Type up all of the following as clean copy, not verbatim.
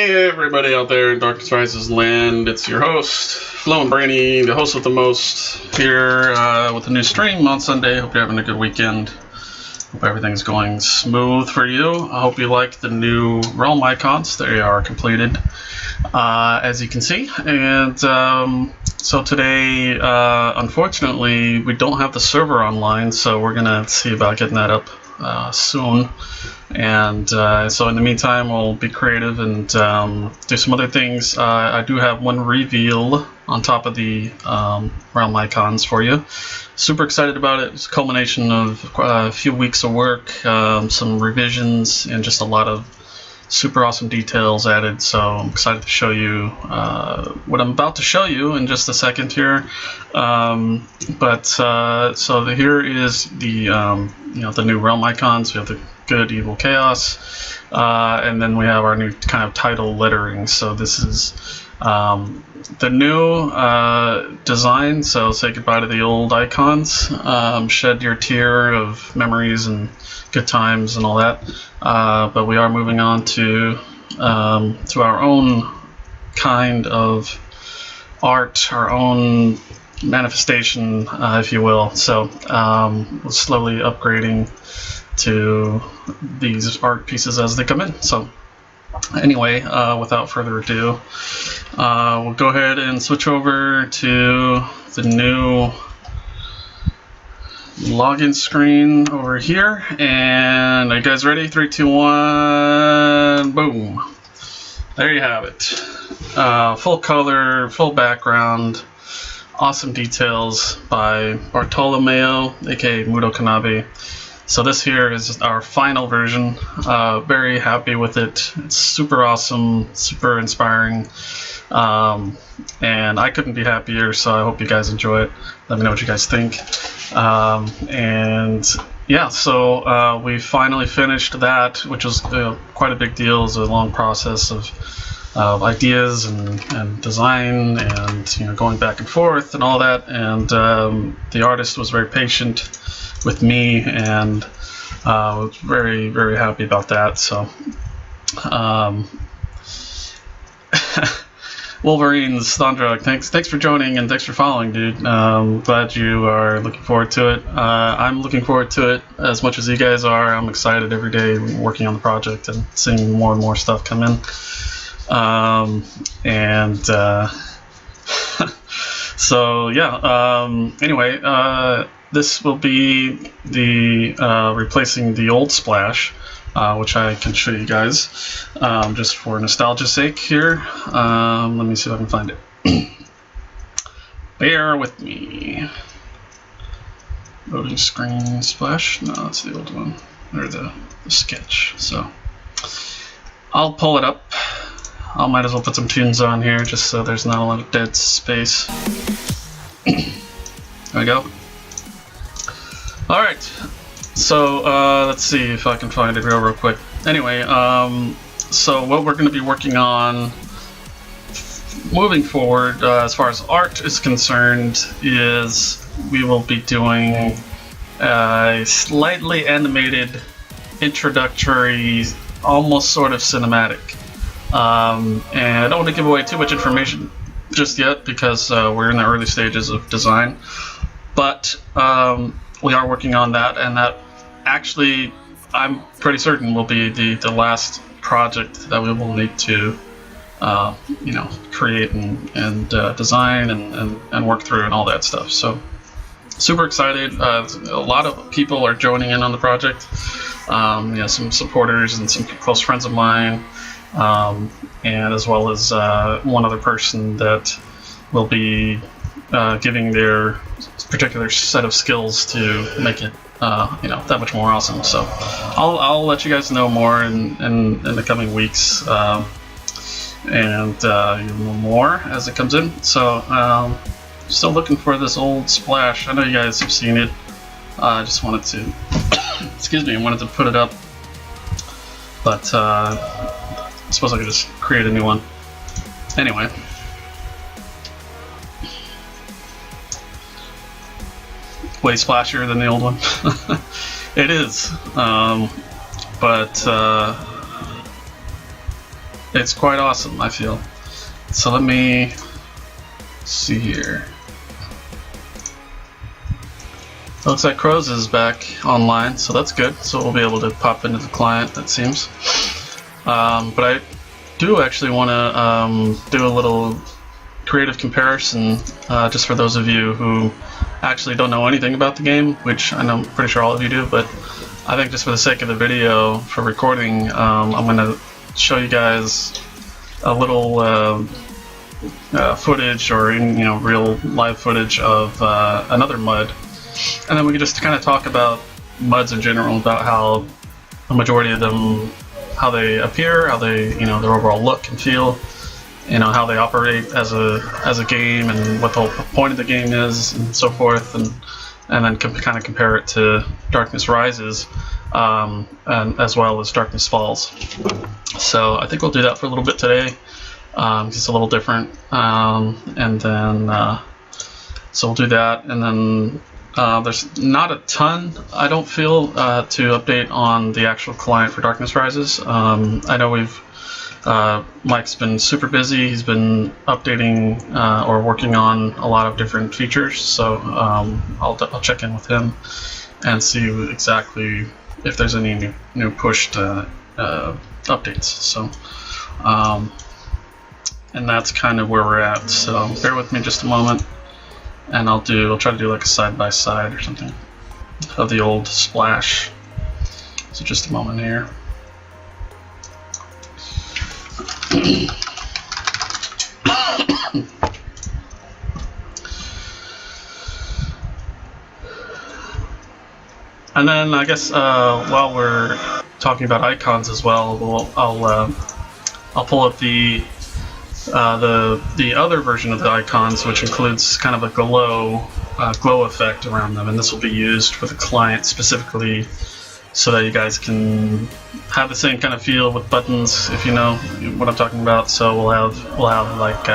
Hey everybody out there in Darkness Rises land, it's your host, Flo and Brainy, the host with the most, here with a new stream on Sunday. Hope you're having a good weekend. Hope everything's going smooth for you. I hope you like the new realm icons. They are completed, as you can see. And so today, unfortunately, we don't have the server online, so we're gonna see about getting that up soon. And so in the meantime, we'll be creative and do some other things. I do have one reveal on top of the realm icons for you. Super excited about it. It's a culmination of a few weeks of work, some revisions, and just a lot of super awesome details added. So I'm excited to show you what I'm about to show you in just a second here. So here is the the new realm icons. We have the good, evil, chaos, and then we have our new kind of title lettering. So this is the new design. So say goodbye to the old icons, shed your tear of memories and good times and all that. But we are moving on to our own kind of art, our own manifestation, if you will. So we're slowly upgrading to these art pieces as they come in. So anyway, without further ado, we'll go ahead and switch over to the new login screen over here. And are you guys ready? 3, 2, 1, boom. There you have it. Full color, full background, awesome details by Bartolomeo, aka Mudo Kanabe. So this here is our final version. Very happy with it. It's super awesome, super inspiring, and I couldn't be happier. So I hope you guys enjoy it. Let me know what you guys think. And yeah, so we finally finished that, which was quite a big deal. It was a long process of ideas and design and going back and forth and all that. And the artist was very patient with me, and was very, very happy about that. So Wolverines, Thondrug, thanks for joining and thanks for following, dude. Glad you are looking forward to it. I'm looking forward to it as much as you guys are. I'm excited every day working on the project and seeing more and more stuff come in. So yeah, anyway, this will be the replacing the old splash, which I can show you guys just for nostalgia's sake here. Let me see if I can find it. Bear with me. Loading screen splash. No, that's the old one, or the sketch. So I'll pull it up. I might as well put some tunes on here just so there's not a lot of dead space. There we go. Alright, so let's see if I can find it real quick. Anyway, so what we're going to be working on moving forward as far as art is concerned is we will be doing a slightly animated introductory, almost sort of cinematic. And I don't want to give away too much information just yet because we're in the early stages of design, but we are working on that, and that actually I'm pretty certain will be the last project that we will need to create and design and work through and all that stuff. So super excited. A lot of people are joining in on the project. Some supporters and some close friends of mine. And as well as one other person that will be giving their particular set of skills to make it that much more awesome. So I'll let you guys know more in the coming weeks, and you'll know more as it comes in. So still looking for this old splash. I know you guys have seen it. I just wanted to excuse me, I wanted to put it up, but I suppose I could just create a new one. Anyway. Way splashier than the old one. It is. But it's quite awesome, I feel. So let me see here. It looks like Crows is back online, so that's good. So we'll be able to pop into the client, it seems. But I do actually want to do a little creative comparison, just for those of you who actually don't know anything about the game, which I know I'm pretty sure all of you do, but I think just for the sake of the video for recording, I'm going to show you guys a little footage, or real live footage of another MUD, and then we can just kind of talk about MUDs in general, about how the majority of them, how they appear, how they, their overall look and feel, how they operate as a game, and what the whole point of the game is, and so forth, and then kind of compare it to Darkness Rises, and as well as Darkness Falls. So I think we'll do that for a little bit today. It's a little different, and then so we'll do that, and then there's not a ton, I don't feel, to update on the actual client for Darkness Rises. I know Mike's been super busy. He's been updating or working on a lot of different features, so I'll check in with him and see exactly if there's any new pushed updates. So and that's kind of where we're at, so bear with me just a moment, and I'll try to do like a side-by-side or something of the old Splash. So just a moment here. And then I guess while we're talking about icons as well, I'll pull up the other version of the icons, which includes kind of a glow effect around them, and this will be used for the client specifically, so that you guys can have the same kind of feel with buttons, if you know what I'm talking about. So we'll have like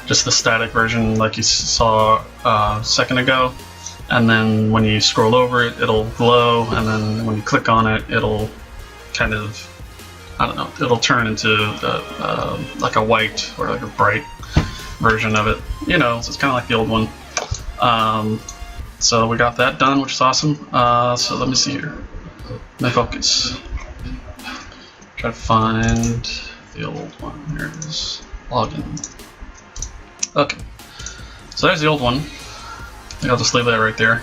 just the static version, like you saw a second ago, and then when you scroll over it, it'll glow, and then when you click on it, it'll kind of, I don't know, it'll turn into like a white or like a bright version of it. So it's kind of like the old one. So we got that done, which is awesome. So let me see here. My focus. Try to find the old one. Here it is. Login. Okay. So there's the old one. I think I'll just leave that right there.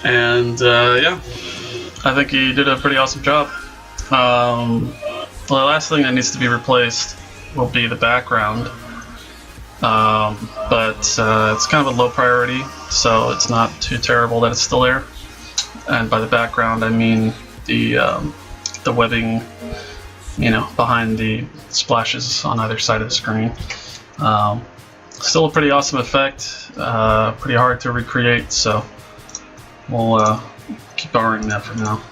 And yeah, I think he did a pretty awesome job. Well, the last thing that needs to be replaced will be the background, but it's kind of a low priority, so it's not too terrible that it's still there. And by the background, I mean the webbing, behind the splashes on either side of the screen. Still a pretty awesome effect, pretty hard to recreate, so we'll keep borrowing that for now.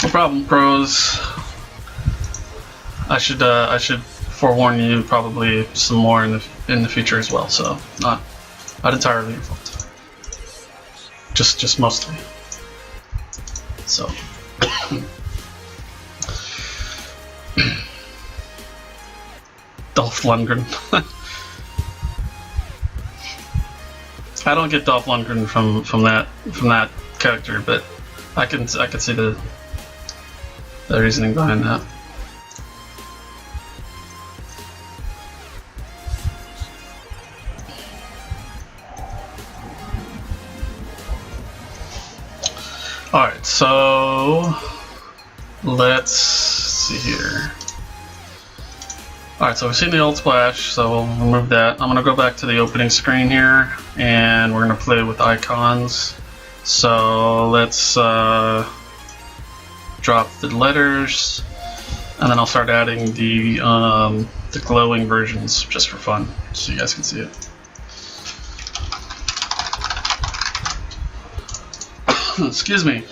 No problem, pros. I should forewarn you probably some more in the future as well. So not entirely your fault. Just mostly. So. Dolph Lundgren. I don't get Dolph Lundgren from that character, but I can see the reasoning behind that. Alright, so let's see here. Alright, so we've seen the old splash, so we'll remove that. I'm going to go back to the opening screen here, and we're going to play with icons. So let's drop the letters, and then I'll start adding the glowing versions just for fun, so you guys can see it. Excuse me.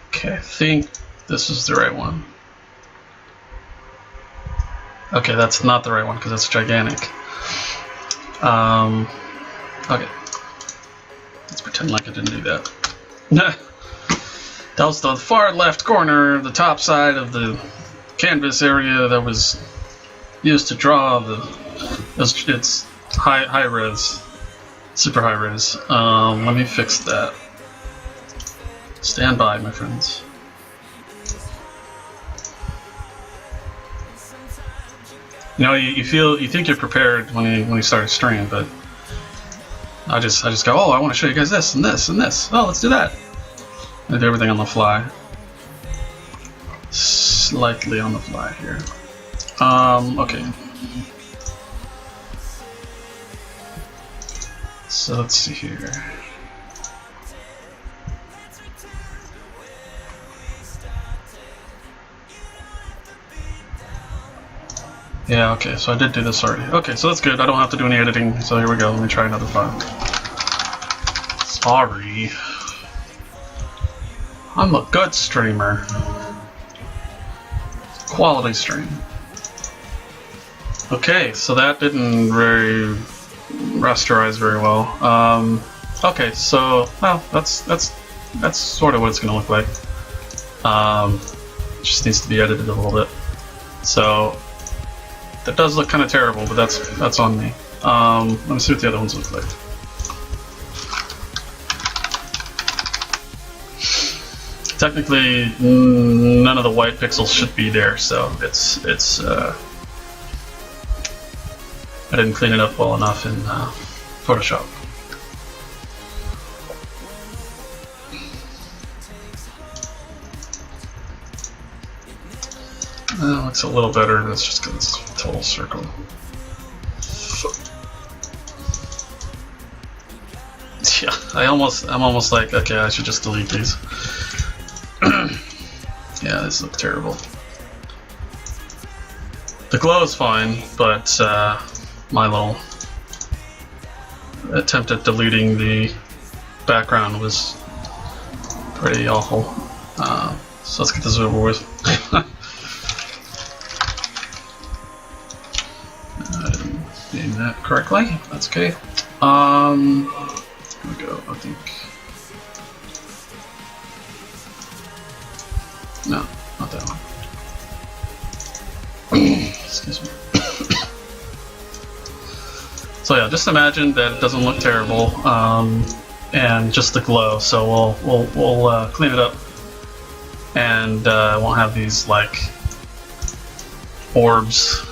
Okay, I think this is the right one. Okay, that's not the right one because it's gigantic. Okay. Let's pretend like I didn't do that. That was the far left corner, the top side of the canvas area that was used to draw it's high res, super high res. Let me fix that. Stand by, my friends. You know, you think you're prepared when you start a stream, but I just go, oh, I want to show you guys this and this and this. Oh, let's do that. I do everything on the fly. Slightly on the fly here. Okay. So let's see here. Yeah, okay, so I did do this already. Okay, so that's good. I don't have to do any editing. So here we go. Let me try another file. Sorry. I'm a good streamer. Quality stream. Okay, so that didn't really rasterize very well. Okay, so well, that's sort of what it's gonna look like. Just needs to be edited a little bit. So that does look kind of terrible, but that's on me. Let me see what the other ones look like. Technically, none of the white pixels should be there, so it's I didn't clean it up well enough in Photoshop. That looks a little better. That's just because it's a total circle. Yeah, I'm almost like, okay, I should just delete these. Yeah, this looks terrible. The glow is fine, but my little attempt at deleting the background was pretty awful. So let's get this over with. Name that correctly. That's okay. Here we go. I think. No, not that one. Excuse me. So yeah, just imagine that it doesn't look terrible, and just the glow. So we'll clean it up, and won't have these like orbs,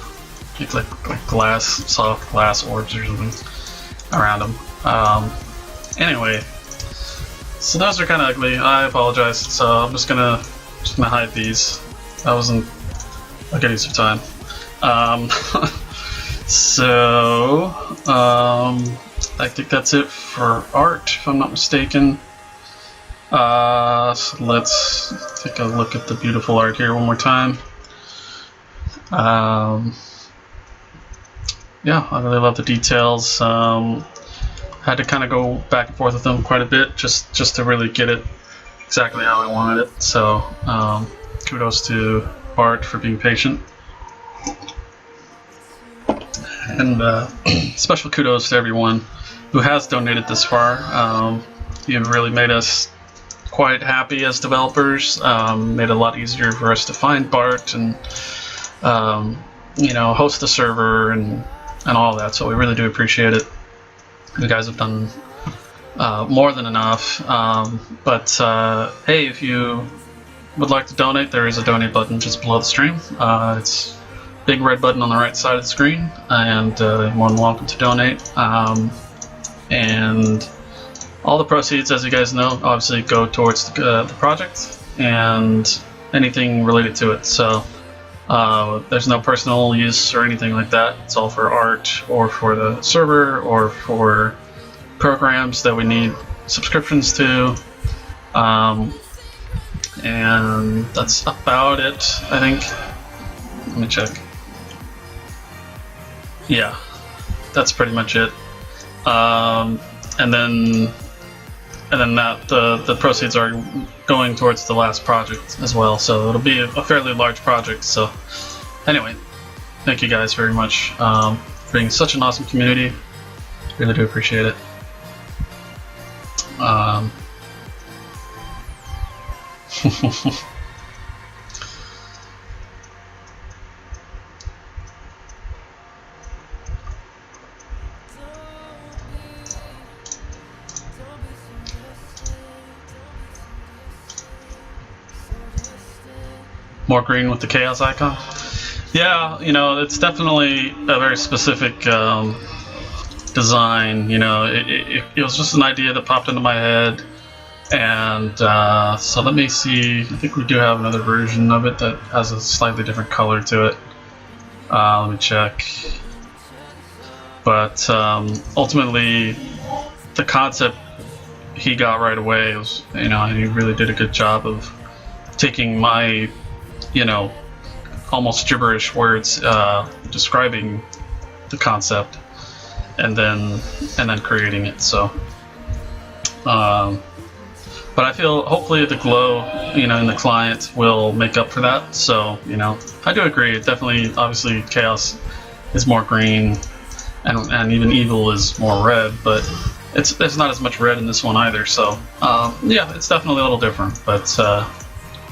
like glass, soft glass orbs or something around them. Anyway, so those are kind of ugly. I apologize. So I'm just gonna hide these. That wasn't a good use of time. I think that's it for art, if I'm not mistaken. So let's take a look at the beautiful art here one more time. Yeah, I really love the details. Had to kind of go back and forth with them quite a bit just to really get it exactly how I wanted it. So kudos to Bart for being patient. And special kudos to everyone who has donated this far. You've really made us quite happy as developers. Made it a lot easier for us to find Bart and host the server and all that. So we really do appreciate it. You guys have done more than enough. But hey, if you would like to donate, there is a donate button just below the stream. It's big red button on the right side of the screen, and you're more than welcome to donate. And all the proceeds, as you guys know, obviously go towards the project and anything related to it. So there's no personal use or anything like that. It's all for art or for the server or for programs that we need subscriptions to. And that's about it, I think. Let me check. Yeah, that's pretty much it. And then that the proceeds are going towards the last project as well. So it'll be a fairly large project. So anyway, thank you guys very much for being such an awesome community. Really do appreciate it. More green with the chaos icon. Yeah, you know, it's definitely a very specific design. You know, it was just an idea that popped into my head, and so let me see. I think we do have another version of it that has a slightly different color to it. Let me check. But ultimately, the concept he got right away was, you know, he really did a good job of taking my, you know, almost gibberish words describing the concept, and then creating it. So, but I feel hopefully the glow, you know, in the client will make up for that. So, you know, I do agree. It definitely, obviously, chaos is more green, and even evil is more red. But there's not as much red in this one either. So, yeah, it's definitely a little different. But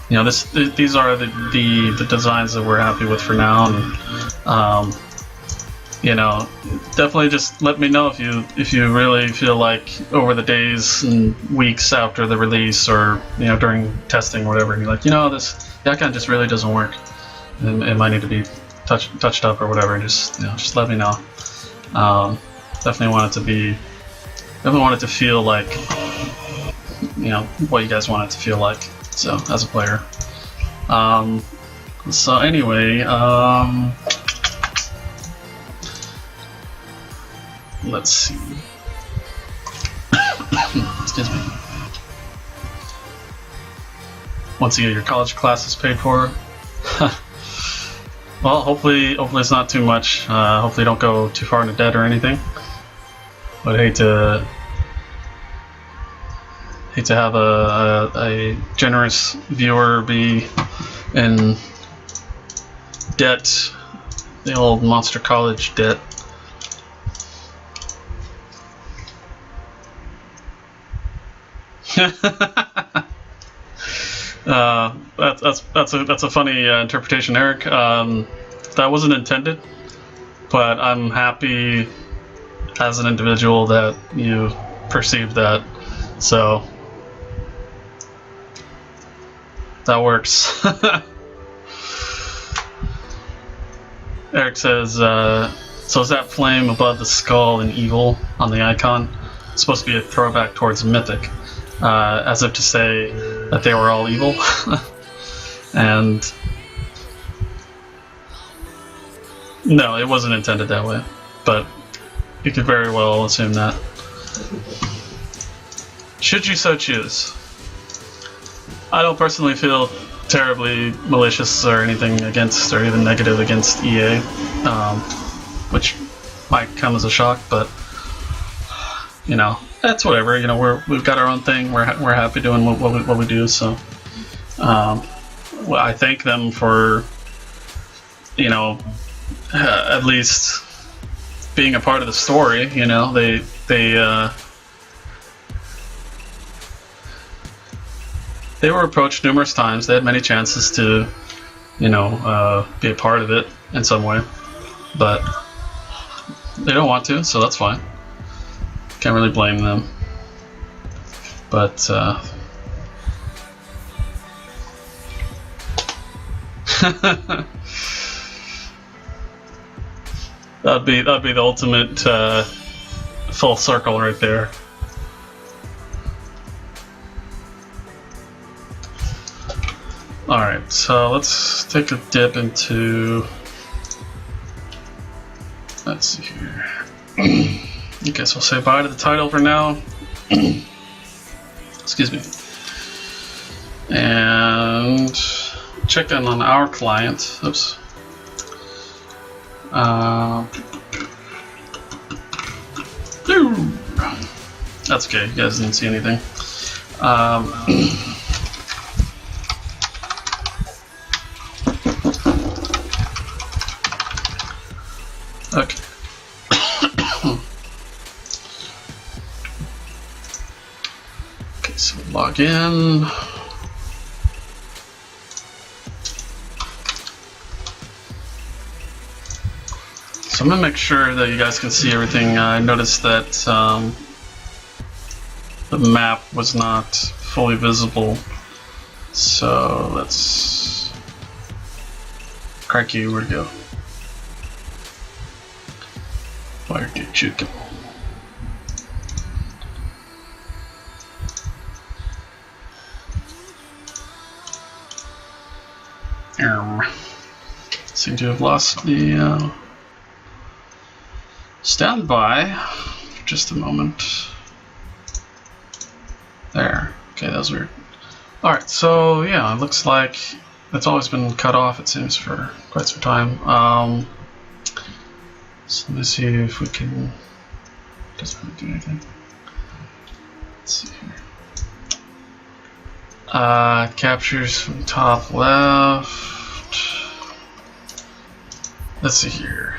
you know, these are the designs that we're happy with for now, and you know, definitely just let me know if you really feel like over the days and weeks after the release, or you know, during testing or whatever, you're like, you know, this icon just really doesn't work, and it might need to be touched up or whatever. Just, you know, just let me know. Definitely want it to feel like, you know, what you guys want it to feel like. So, as a player. So anyway, let's see. Excuse me. Once you get your college classes paid for, well, hopefully it's not too much. Hopefully you don't go too far into debt or anything. But I hate to have a generous viewer be in debt, the old Monster College debt. That's a funny interpretation, Eric. That wasn't intended, but I'm happy as an individual that you perceived that. So that works. Eric says, so is that flame above the skull and evil on the icon supposed to be a throwback towards Mythic, as if to say that they were all evil? And no, it wasn't intended that way, but you could very well assume that, should you so choose. I don't personally feel terribly malicious or anything against, or even negative against EA, which might come as a shock, but you know, that's whatever. You know, we've got our own thing. We're happy doing what we do. So, well, I thank them for, you know, at least being a part of the story. You know, they were approached numerous times. They had many chances to, you know, be a part of it in some way, but they don't want to, so that's fine. Can't really blame them. But that'd be the ultimate full circle right there. Alright, so let's take a dip into, let's see here. I guess we'll say bye to the title for now. Excuse me. And check in on our client. Oops. That's okay, you guys didn't see anything. Okay. Okay, so log in. So I'm gonna make sure that you guys can see everything. I noticed that the map was not fully visible. So let's... Crikey, where'd it go? Where did you go? Seem to have lost the standby for just a moment. There. Okay, that was weird. Alright, so yeah, it looks like it's always been cut off, it seems, for quite some time. So let me see if we can... Doesn't really do anything. Let's see here. Captures from top left. Let's see here.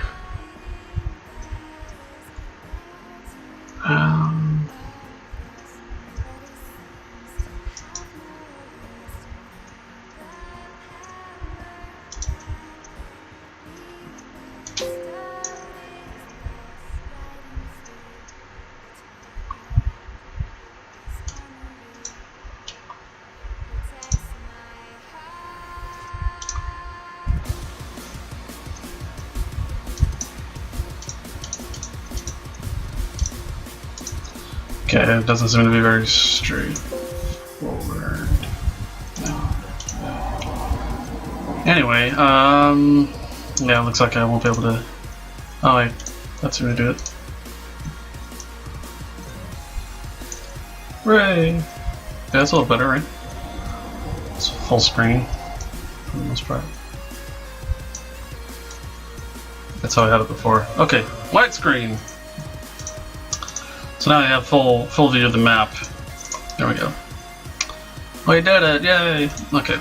Okay, it doesn't seem to be very straightforward. No. Anyway, yeah, it looks like I won't be able to... Oh wait, that's going to do it. Hooray! Yeah, that's a little better, right? It's full screen, for the most part. That's how I had it before. Okay, widescreen! So now I have full view of the map. There we go. Oh, you did it! Yay! Okay.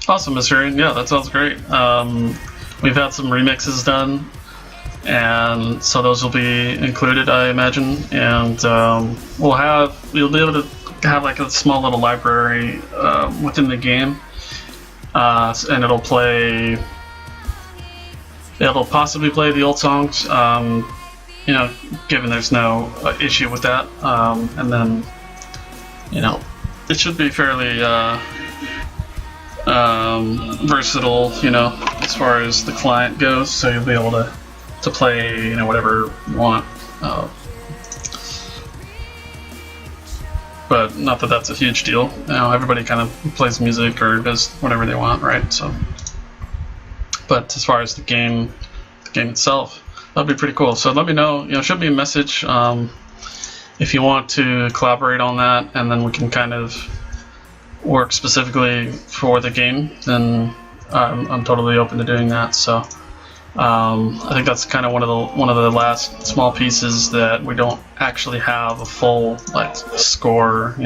Awesome, Mr. Yeah, that sounds great. We've had some remixes done, and so those will be included, I imagine. And you'll be able to have like a small little library within the game, and it'll possibly play the old songs. You know, given there's no issue with that, and then it should be fairly versatile, as far as the client goes. So you'll be able to play, whatever you want. But not that that's a huge deal. Everybody kind of plays music or does whatever they want, right? So, but as far as the game itself, that'd be pretty cool. So let me know. Shoot me a message if you want to collaborate on that, and then we can kind of work specifically for the game. Then I'm totally open to doing that. So I think that's kind of one of the last small pieces that we don't actually have a full score,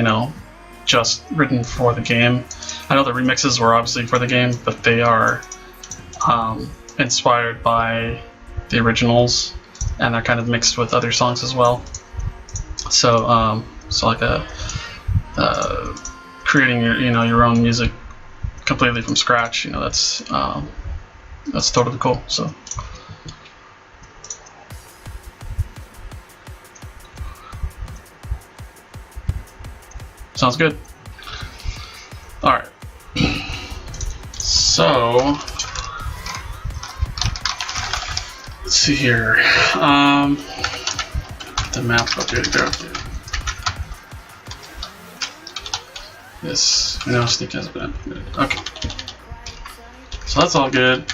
just written for the game. I know the remixes were obviously for the game, but they are inspired by the originals, and they're kind of mixed with other songs as well. So like creating your own music completely from scratch, that's totally cool. So sounds good. All right. So let's see here. The map up here. Yes, Sneak has been implemented. Okay. So that's all good.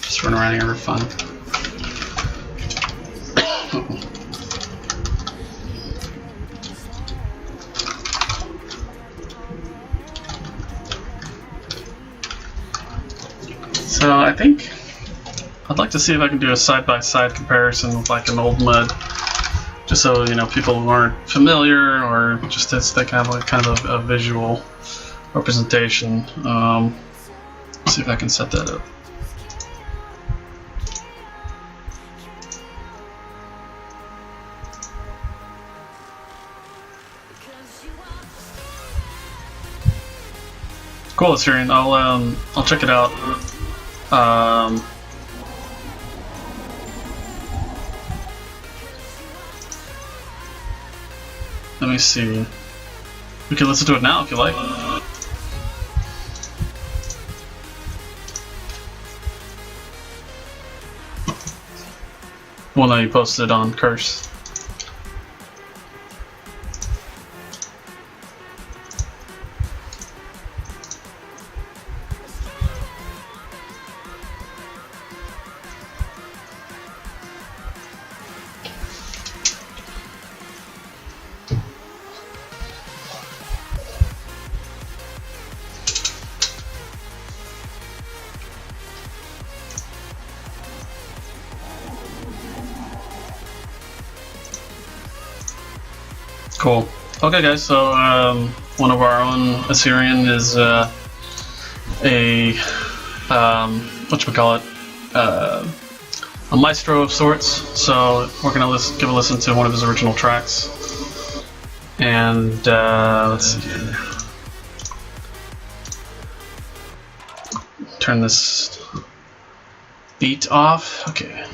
Just run around here for fun. So I think I'd like to see if I can do a side-by-side comparison with like an old mud, just so people who aren't familiar, or just as they kind of a visual representation. See if I can set that up. Cool, Assyrian. I'll check it out. Let me see. We can listen to it now if you like. Well, no, you posted on Curse. Cool. Okay, guys. So one of our own Assyrian is a whatchamacallit, a maestro of sorts. So we're gonna give a listen to one of his original tracks. And let's see here. Turn this beat off. Okay.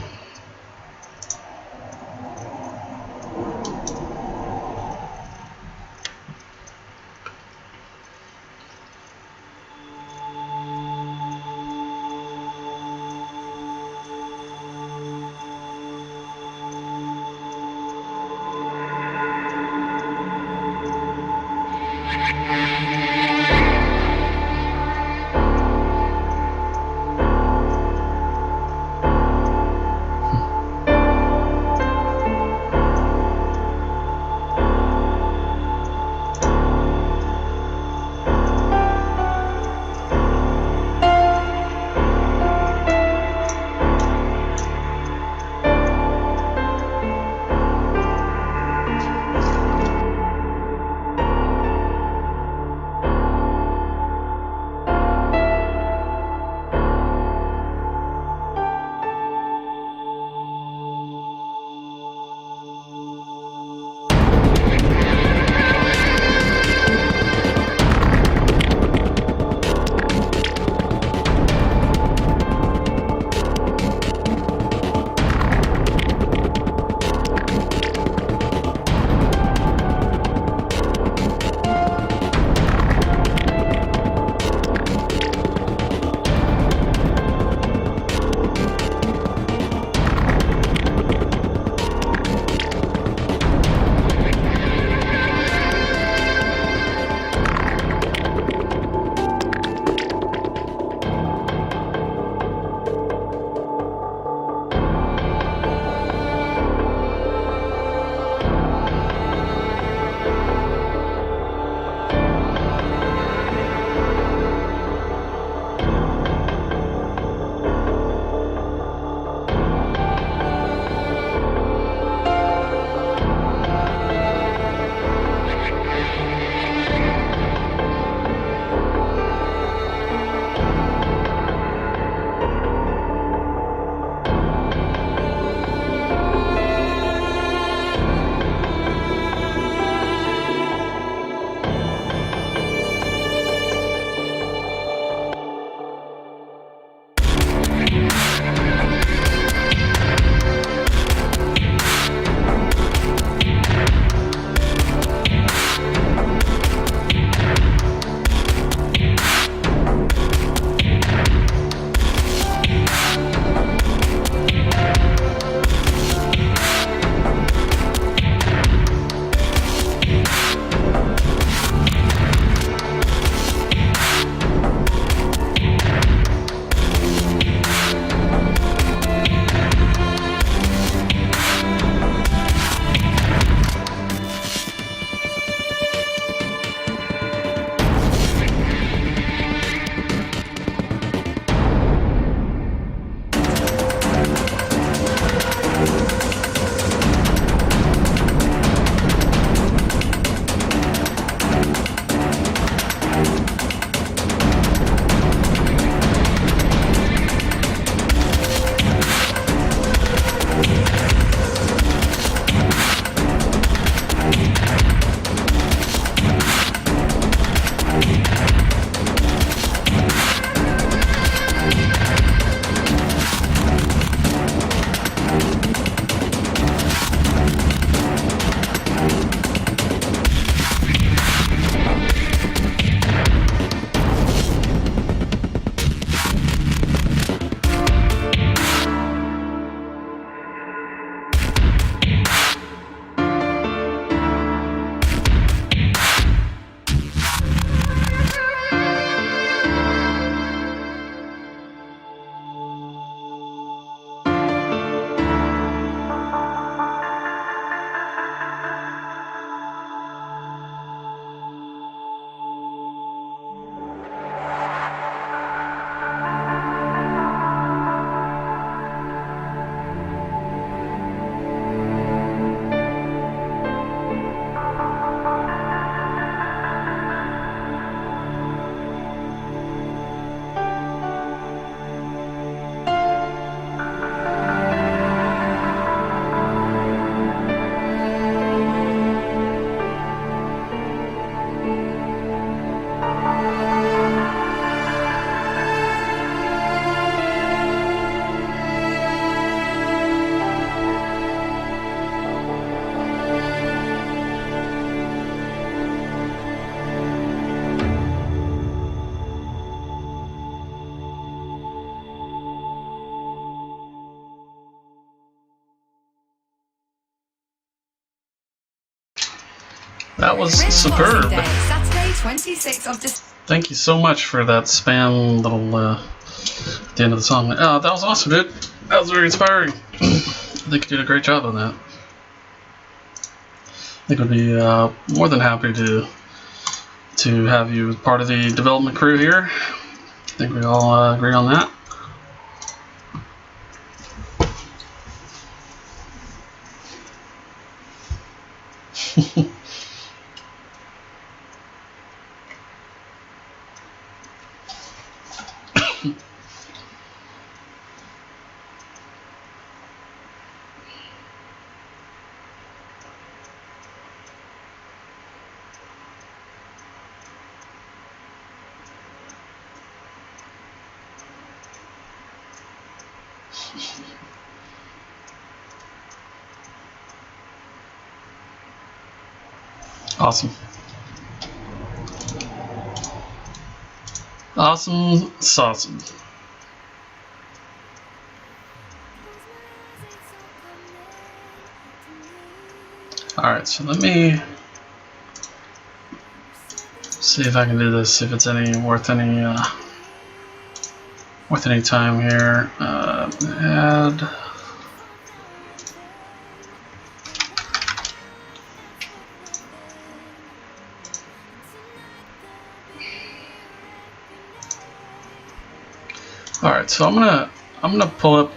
That was superb. Saturday, 26th of December. Thank you so much for that spam little at the end of the song. That was awesome, dude. That was very inspiring. I think you did a great job on that. I think I'd be more than happy to have you as part of the development crew here. I think we all agree on that. Awesome. Awesome awesome. Alright, so let me see if I can do this, see if it's worth any time here. Add. All right, so I'm gonna pull up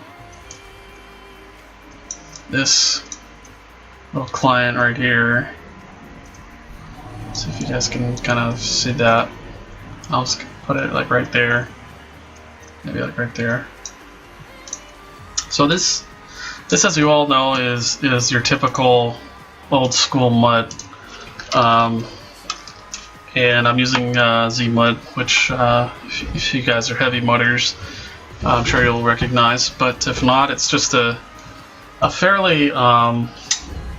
this little client right here. See if you guys can kind of see that. I'll just put it like right there, maybe like right there. So this, as you all know, is your typical old school mud, and I'm using ZMud, which if you guys are heavy mudders, I'm sure you'll recognize. But if not, it's just a fairly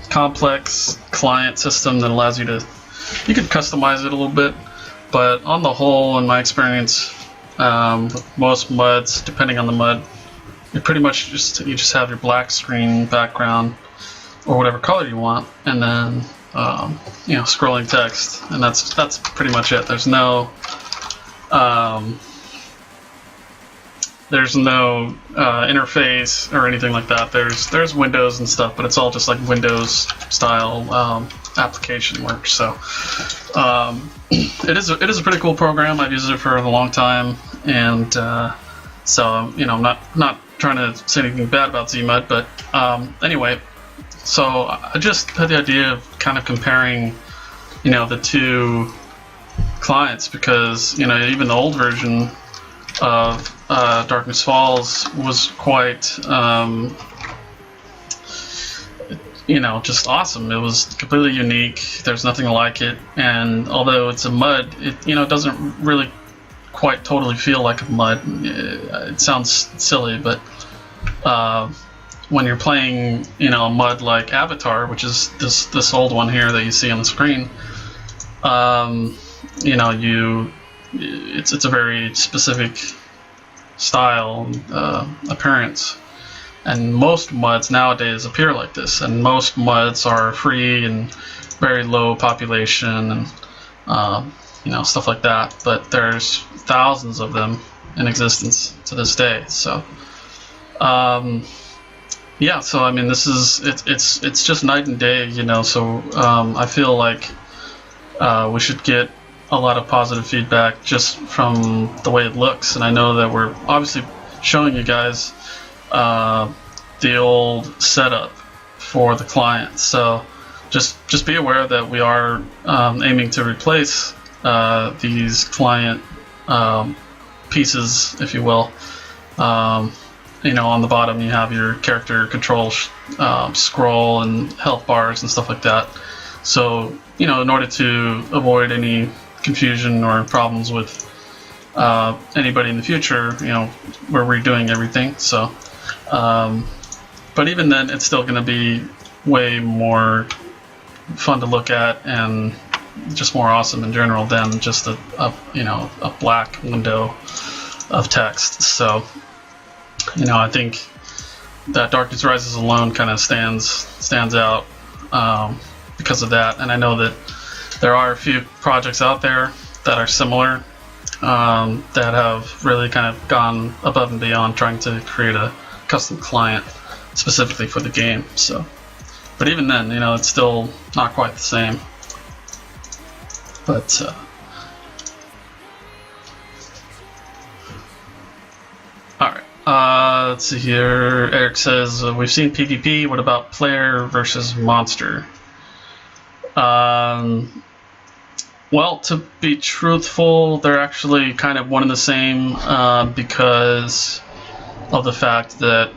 complex client system that allows you can customize it a little bit. But on the whole, in my experience, with most muds, depending on the mud, you pretty much just have your black screen background or whatever color you want, and then scrolling text, and that's pretty much it. There's no interface or anything like that. There's windows and stuff, but it's all just like Windows style application work. So it is a pretty cool program. I've used it for a long time, and so I'm not trying to say anything bad about ZMud, but anyway. So I just had the idea of kind of comparing, the two clients, because even the old version of Darkness Falls was quite, just awesome. It was completely unique. There's nothing like it, and although it's a mud, it doesn't really quite totally feel like a mud. It sounds silly, but when you're playing, a mud like Avatar, which is this old one here that you see on the screen, it's a very specific style, appearance, and most muds nowadays appear like this. And most muds are free and very low population, and stuff like that. But there's thousands of them in existence to this day. So. Yeah, so I mean, it's just night and day, So I feel like we should get a lot of positive feedback just from the way it looks, and I know that we're obviously showing you guys the old setup for the client. So just be aware that we are aiming to replace these client pieces, if you will. On the bottom you have your character control scroll and health bars and stuff like that. So, in order to avoid any confusion or problems with anybody in the future, we're redoing everything. So, but even then, it's still going to be way more fun to look at and just more awesome in general than just a black window of text. So. I think that Darkness Rises alone kind of stands out because of that, and I know that there are a few projects out there that are similar, that have really kind of gone above and beyond trying to create a custom client specifically for the game. So, but even then, you know, it's still not quite the same. But alright, let's see here. Eric says, we've seen PvP, what about player versus monster? Well, to be truthful, they're actually kind of one and the same, because of the fact that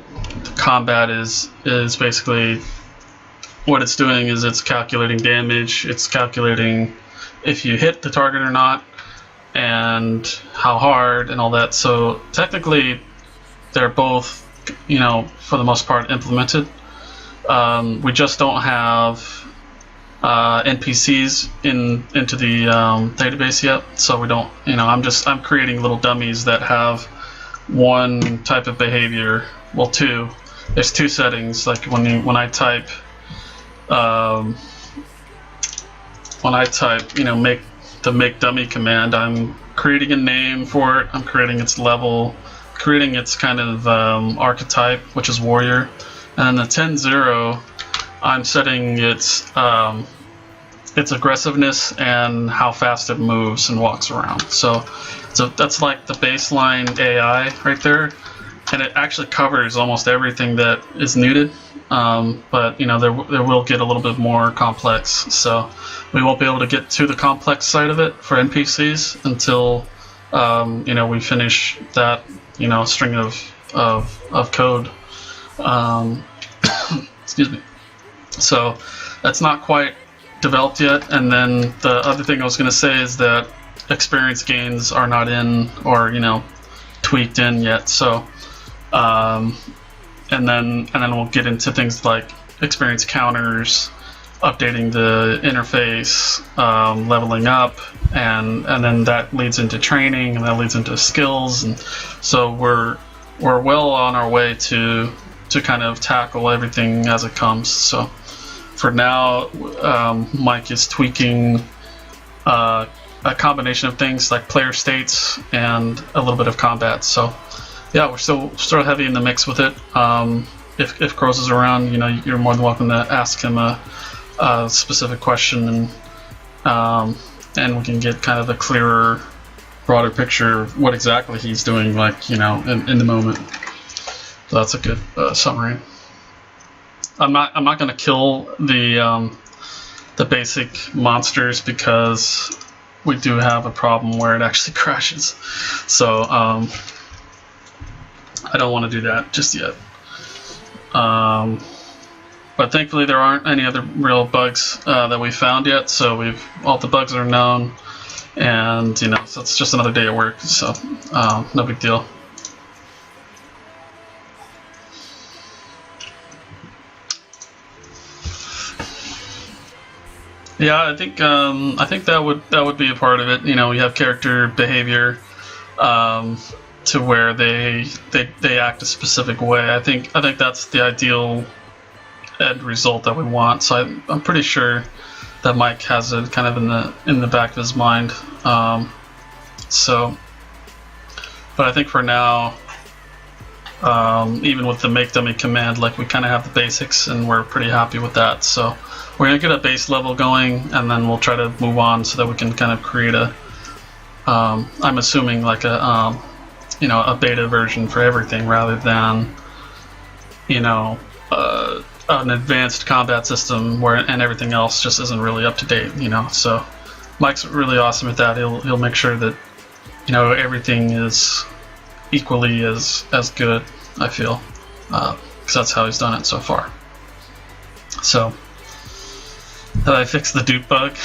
the combat is basically, what it's doing is it's calculating damage, it's calculating if you hit the target or not, and how hard and all that. So technically, they're both, you know, for the most part implemented. We just don't have NPCs into the database yet, so we don't, you know, I'm creating little dummies that have one type of behavior. Well, two. There's two settings. Like when I type, you know, make dummy command, I'm creating a name for it. I'm creating its level, creating its kind of archetype, which is warrior, and then the 10-0, I'm setting its aggressiveness and how fast it moves and walks around. So that's like the baseline AI right there, and it actually covers almost everything that is needed. But you know, there will get a little bit more complex. So we won't be able to get to the complex side of it for NPCs until you know, we finish that, you know, string of code. Excuse me. So that's not quite developed yet. And then the other thing I was going to say is that experience gains are not in, or, you know, tweaked in yet. So and then we'll get into things like experience counters, updating the interface, leveling up, and then that leads into training, and that leads into skills, and so we're well on our way to kind of tackle everything as it comes. So for now, Mike is tweaking a combination of things like player states and a little bit of combat. So yeah, we're still heavy in the mix with it. If Crows is around, you know, you're more than welcome to ask him a specific question, and we can get kind of a clearer, broader picture of what exactly he's doing, like, you know, in the moment. So that's a good summary. I'm not going to kill the basic monsters because we do have a problem where it actually crashes. So I don't want to do that just yet. But thankfully there aren't any other real bugs that we found yet. So all the bugs are known, and you know, so it's just another day at work. So no big deal. Yeah, I think that would be a part of it. You know, we have character behavior to where they act a specific way. I think that's the ideal end result that we want. So I'm pretty sure that Mike has it kind of in the back of his mind. So, but I think for now, even with the make dummy command, like, we kind of have the basics, and we're pretty happy with that. So we're gonna get a base level going, and then we'll try to move on so that we can kind of create a, I'm assuming like a, you know, a beta version for everything, rather than, you know, an advanced combat system and everything else just isn't really up to date, you know. So Mike's really awesome at that. He'll make sure that, you know, everything is equally as good, I feel, because that's how he's done it so far. So have I fixed the dupe bug?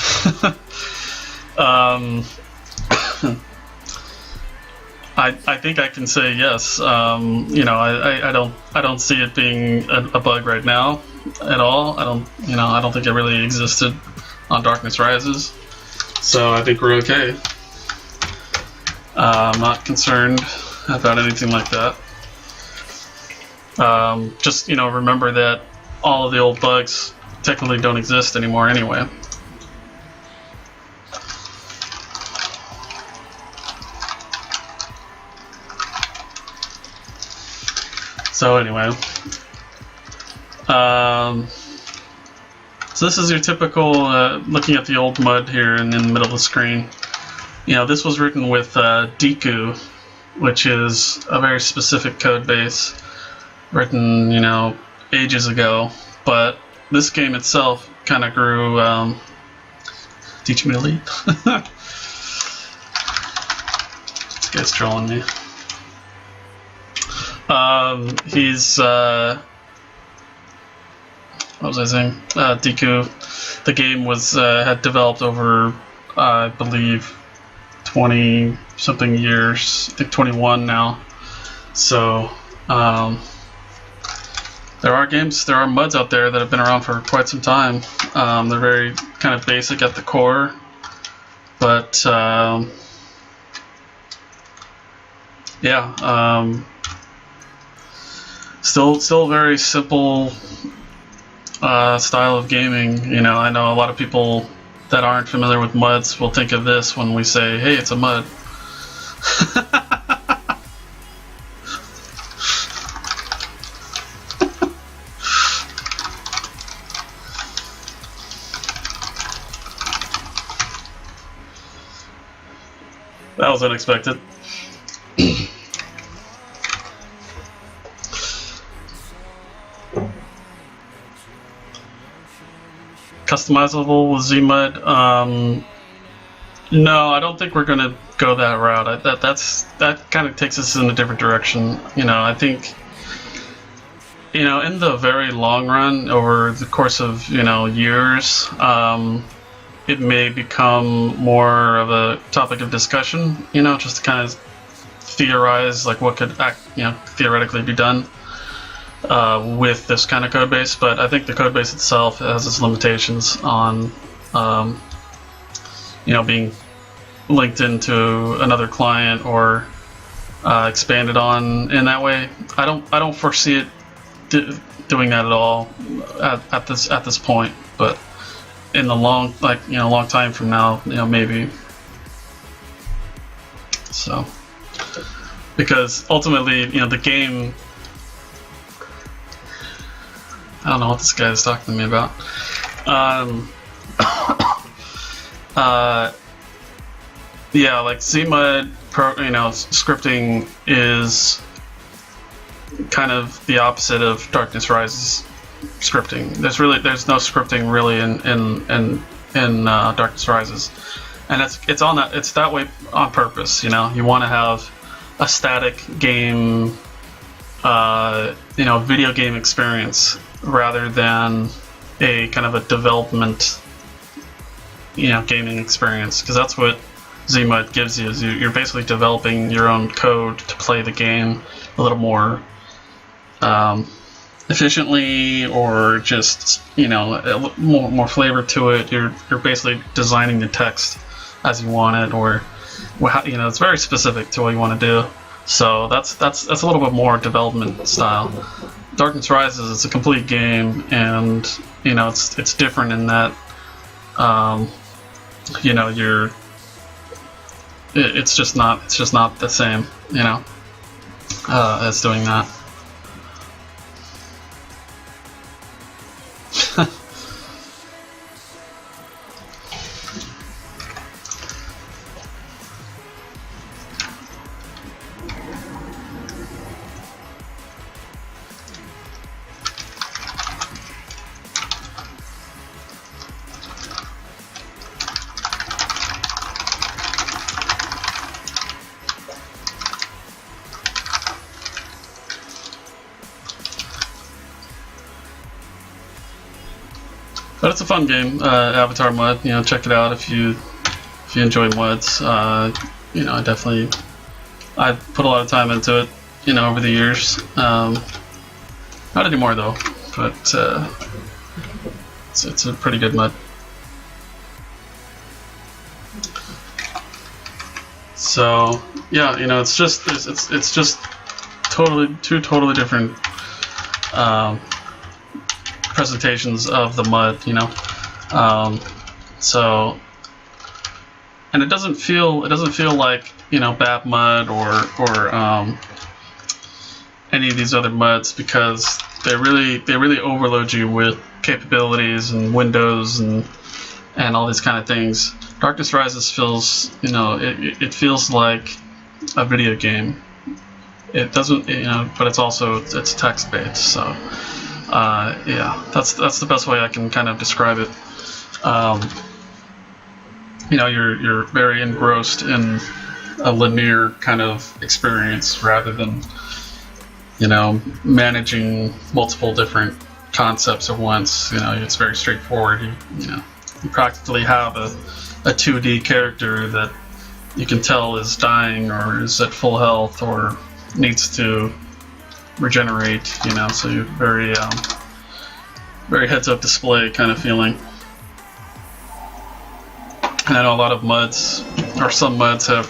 I think I can say yes. You know, I don't see it being a bug right now at all. I don't think it really existed on Darkness Rises. So I think we're okay. I'm not concerned about anything like that. Just, you know, remember that all of the old bugs technically don't exist anymore anyway. So anyway, so this is your typical looking at the old mud here and in the middle of the screen. You know, this was written with Deku, which is a very specific code base written, you know, ages ago. But this game itself kind of grew. Teach me to leap. This guy's trolling me. He's what was I saying? Deku. The game was had developed over, I believe, 20 something years. I think 21 now. So there are MUDs out there that have been around for quite some time. They're very kind of basic at the core, but yeah, still very simple style of gaming. You know, I know a lot of people that aren't familiar with MUDs will think of this when we say, "Hey, it's a MUD." That was unexpected. Customizable with ZMUD? No, I don't think we're gonna go that route. That kind of takes us in a different direction. You know, I think, you know, in the very long run, over the course of, you know, years, it may become more of a topic of discussion. You know, just to kind of theorize like what could theoretically be done with this kind of code base. But I think the code base itself has its limitations on you know, being linked into another client or expanded on in that way. I don't foresee it doing that at all at this point, but in the long time from now, you know, maybe. So, because ultimately, you know, the game, I don't know what this guy is talking to me about. Yeah, like ZMUD, you know, scripting is kind of the opposite of Darkness Rises scripting. There's no scripting really in Darkness Rises, and it's that way on purpose. You know, you want to have a static game, you know, video game experience rather than a kind of a development, you know, gaming experience, because that's what ZMUD gives you. Is you're basically developing your own code to play the game a little more efficiently, or just, you know, more flavor to it. You're basically designing the text as you want it, or, you know, it's very specific to what you want to do. So that's a little bit more development style. Darkness Rises is a complete game, and, you know, it's different in that, you know, it's just not the same, you know, as doing that. But it's a fun game, Avatar MUD. You know, check it out if you enjoy MUDs. You know, I put a lot of time into it, you know, over the years. Not anymore though, but it's a pretty good MUD. So yeah, you know, it's just two totally different presentations of the MUD, you know. So, and it doesn't feel like, you know, BAP MUD or any of these other MUDs because they really overload you with capabilities and windows and all these kind of things. Darkness Rises feels, it feels like a video game. It doesn't, but it's text based. So, yeah, that's the best way I can kind of describe it. You're very engrossed in a linear kind of experience rather than, managing multiple different concepts at once. It's very straightforward. You practically have a 2D character that you can tell is dying or is at full health or needs to regenerate, so you're very heads-up display kind of feeling. And I know a lot of MUDs, or some MUDs, have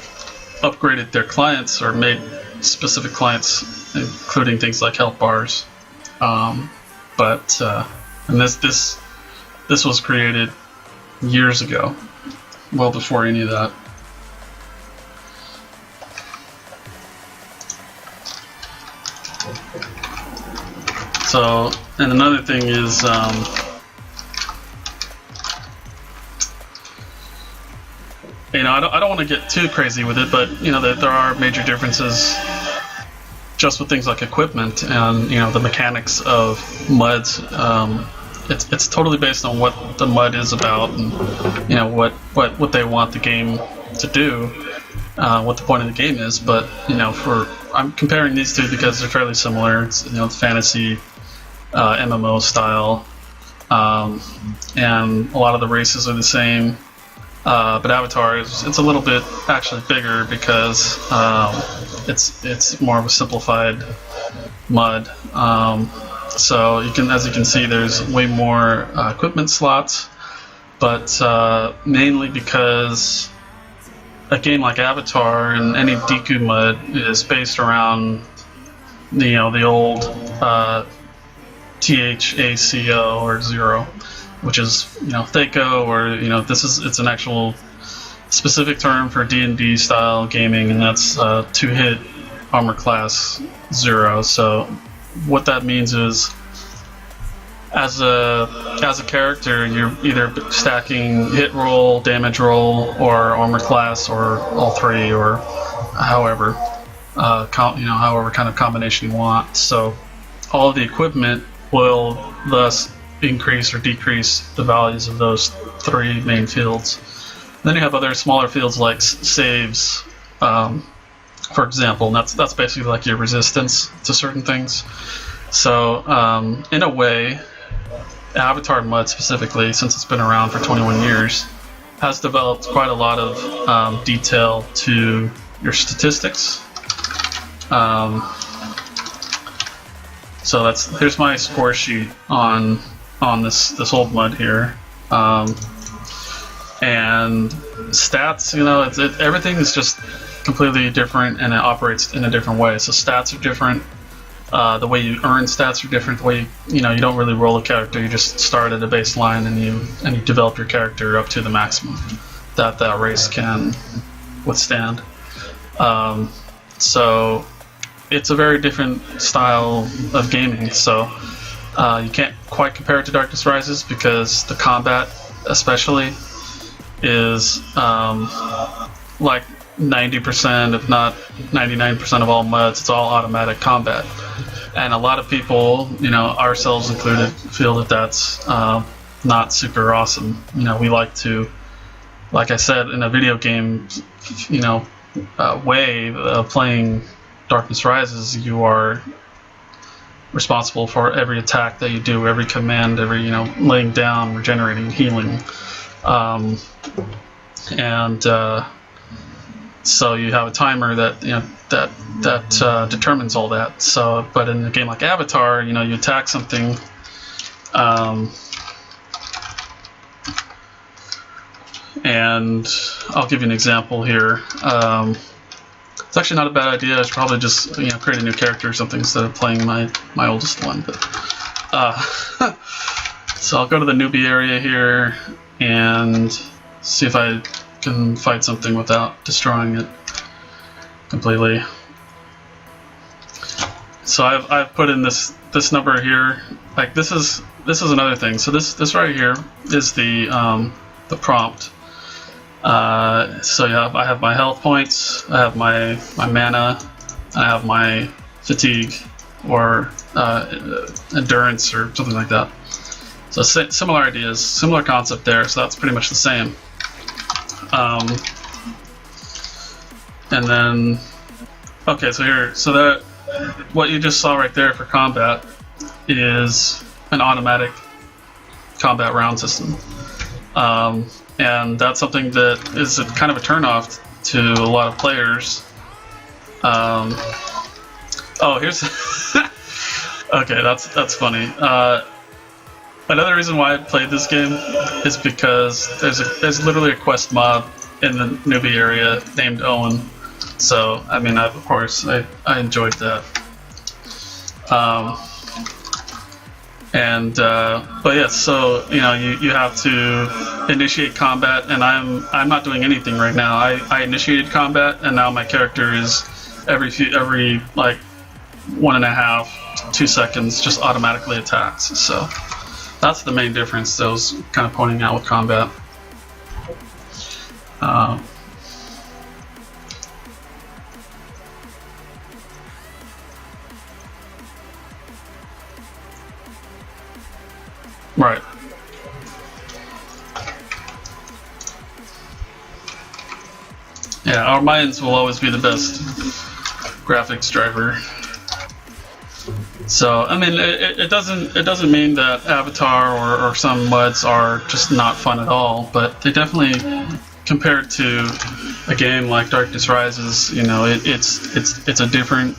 upgraded their clients or made specific clients, including things like health bars. And this was created years ago, well before any of that. So, and another thing is, I don't want to get too crazy with it, but there are major differences just with things like equipment and the mechanics of MUDs. It's totally based on what the MUD is about and what they want the game to do, what the point of the game is. But I'm comparing these two because they're fairly similar. It's fantasy, MMO style, and a lot of the races are the same. But Avatar it's a little bit actually bigger because it's more of a simplified MUD. So as you can see, there's way more equipment slots, but mainly because a game like Avatar and any Deku MUD is based around the old THACO or Zero, which is THACO, or it's an actual specific term for D&D style gaming, and that's 2-hit armor class 0. So what that means is, as a character, you're either stacking hit roll, damage roll, or armor class, or all three, or however however kind of combination you want. So all of the equipment will thus increase or decrease the values of those three main fields. Then you have other smaller fields like saves, for example, and that's basically like your resistance to certain things. So in a way, Avatar MUD specifically, since it's been around for 21 years, has developed quite a lot of detail to your statistics. So here's my score sheet on this old MUD here, and stats. Everything is just completely different, and it operates in a different way. So stats are different. The way you earn stats are different. The way you don't really roll a character. You just start at a baseline and you develop your character up to the maximum that race can withstand. So it's a very different style of gaming. So you can't quite compare it to Darkness Rises because the combat, especially, is like 90%, if not 99% of all MUDs. It's all automatic combat, and a lot of people, ourselves included, feel that that's not super awesome. We like to, like I said, in a video game, way of playing Darkness Rises, you are responsible for every attack that you do, every command, every laying down, regenerating, healing, and so you have a timer that determines all that. So, but in a game like Avatar, you attack something, and I'll give you an example here. It's actually not a bad idea. I should probably just create a new character or something instead of playing my oldest one. But so I'll go to the newbie area here and see if I can fight something without destroying it completely. So I've put in this number here. Like this is another thing. So this right here is the prompt. So yeah, I have my health points, I have my mana, I have my fatigue or endurance or something like that. So similar ideas, similar concept there. So that's pretty much the same. And then, okay, so that what you just saw right there for combat is an automatic combat round system. And that's something that is kind of a turnoff to a lot of players. Oh, here's okay. That's funny. Another reason why I played this game is because there's literally a quest mob in the newbie area named Owen. So I mean, of course, I enjoyed that. But yeah, so you know, you have to initiate combat, and I'm not doing anything right now. I initiated combat, and now my character is every like 1.5 to 2 seconds just automatically attacks. So that's the main difference that I was kind of pointing out with combat. Right. Yeah, our minds will always be the best graphics driver. So I mean, it doesn't mean that Avatar or some MUDs are just not fun at all, but they definitely, compared to a game like Darkness Rises, you know, it's a different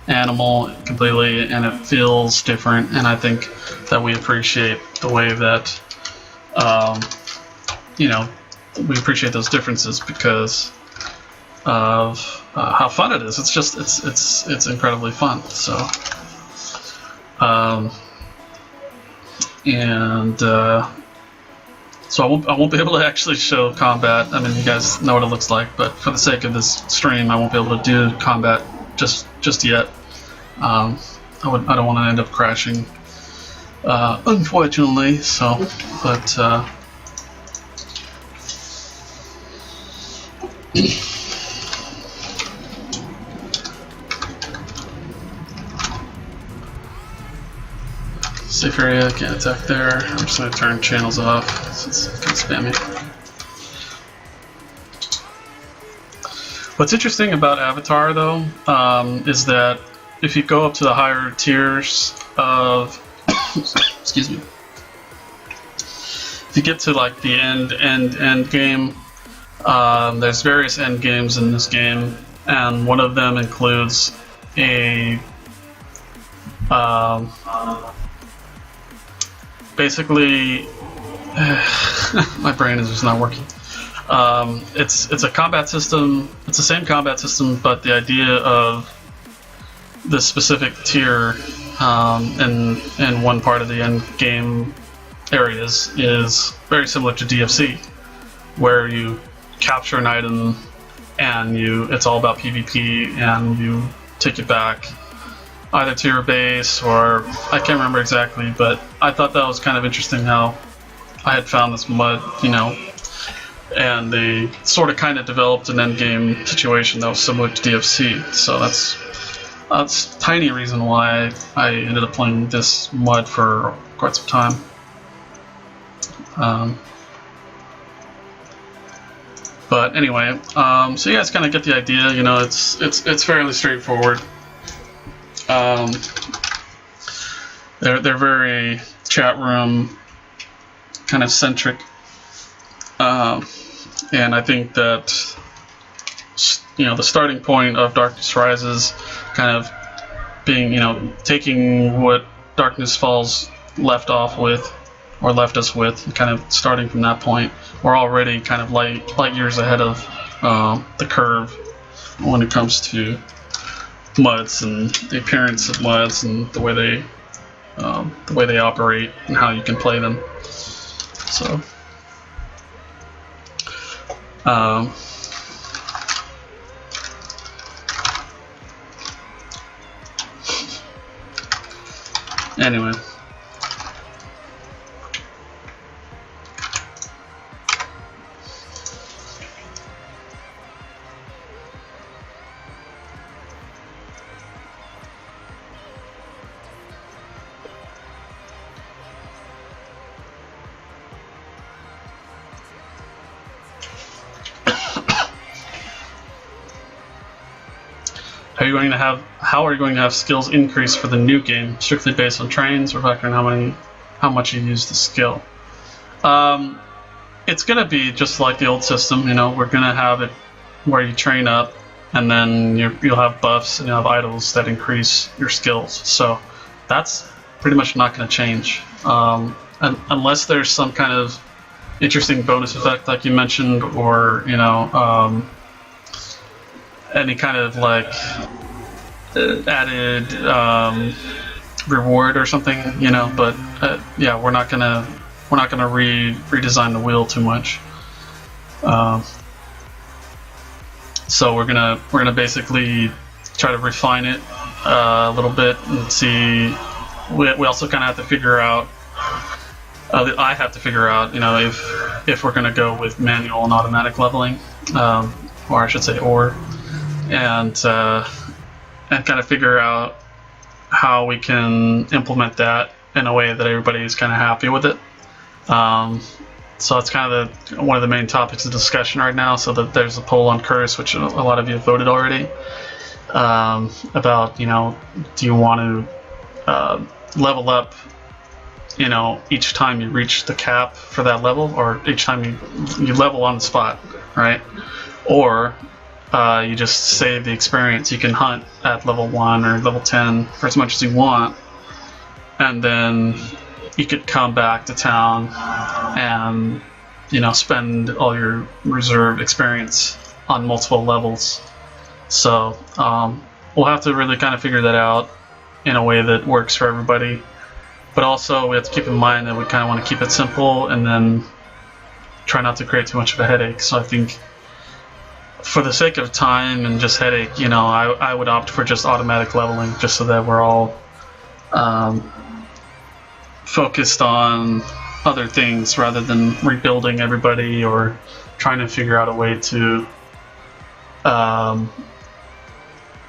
animal completely, and it feels different, and I think that we appreciate the way that you know, we appreciate those differences because of how fun it is. It's just it's incredibly fun. So so I won't be able to actually show combat. I mean, you guys know what it looks like, but for the sake of this stream, I won't be able to do combat just yet. I don't want to end up crashing, unfortunately. So, but safe area, can't attack there. I'm just going to turn channels off since it's kind of spammy. What's interesting about Avatar, though, is that if you go up to the higher tiers of, excuse me, if you get to like the end game, there's various end games in this game, and one of them includes a basically my brain is just not working. It's a combat system. It's the same combat system, but the idea of the specific tier in one part of the end game areas is very similar to DFC, where you capture an item and it's all about PvP, and you take it back either to your base, or I can't remember exactly, but I thought that was kind of interesting how I had found this MUD, you know, and they sort of kind of developed an end game situation that was similar to DFC. So that's a tiny reason why I ended up playing this MUD for quite some time. But anyway, so you guys kind of get the idea. You know, it's fairly straightforward. They're very chat room kind of centric, and I think that, you know, the starting point of Darkness Rises kind of being, you know, taking what Darkness Falls left us with, and kind of starting from that point. We're already kind of light years ahead of the curve when it comes to MUDs and the appearance of MUDs and the way they operate and how you can play them. So Anyway. How are you going to have skills increase for the new game? Strictly based on trains, or factoring how much you use the skill? It's gonna be just like the old system. You know, we're gonna have it where you train up, and then you'll have buffs and you'll have idols that increase your skills. So that's pretty much not gonna change, unless there's some kind of interesting bonus effect, like you mentioned, or any kind of like added reward or something, but yeah, we're not gonna redesign the wheel too much. So we're gonna basically try to refine it a little bit and see. We also kind of have to figure out. I have to figure out, if we're gonna go with manual and automatic leveling, or I should say, and kind of figure out how we can implement that in a way that everybody's kind of happy with it. So it's kind of one of the main topics of discussion right now. So that there's a poll on Curse, which a lot of you have voted already, about, do you want to level up, each time you reach the cap for that level, or each time you level on the spot, right? Or you just save the experience. You can hunt at level 1 or level 10 for as much as you want, and then you could come back to town and spend all your reserved experience on multiple levels. So we'll have to really kind of figure that out in a way that works for everybody, but also we have to keep in mind that we kind of want to keep it simple and then try not to create too much of a headache. So I think, for the sake of time and just headache, I would opt for just automatic leveling, just so that we're all focused on other things rather than rebuilding everybody or trying to figure out a way to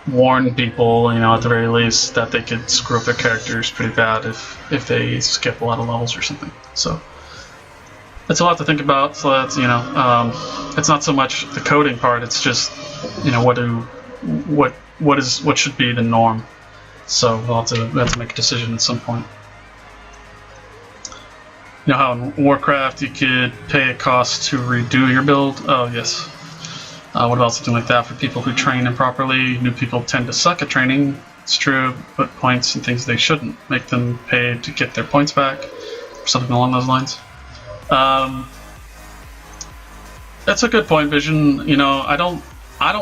warn people, at the very least, that they could screw up their characters pretty bad if they skip a lot of levels or something. So it's a lot to think about. So that's, it's not so much the coding part. It's just, what should be the norm. So we'll have to make a decision at some point. How in Warcraft you could pay a cost to redo your build? Oh yes. What about something like that for people who train improperly? New people tend to suck at training. It's true. Put points and things they shouldn't. Make them pay to get their points back, or something along those lines. That's a good point, Vision. I don't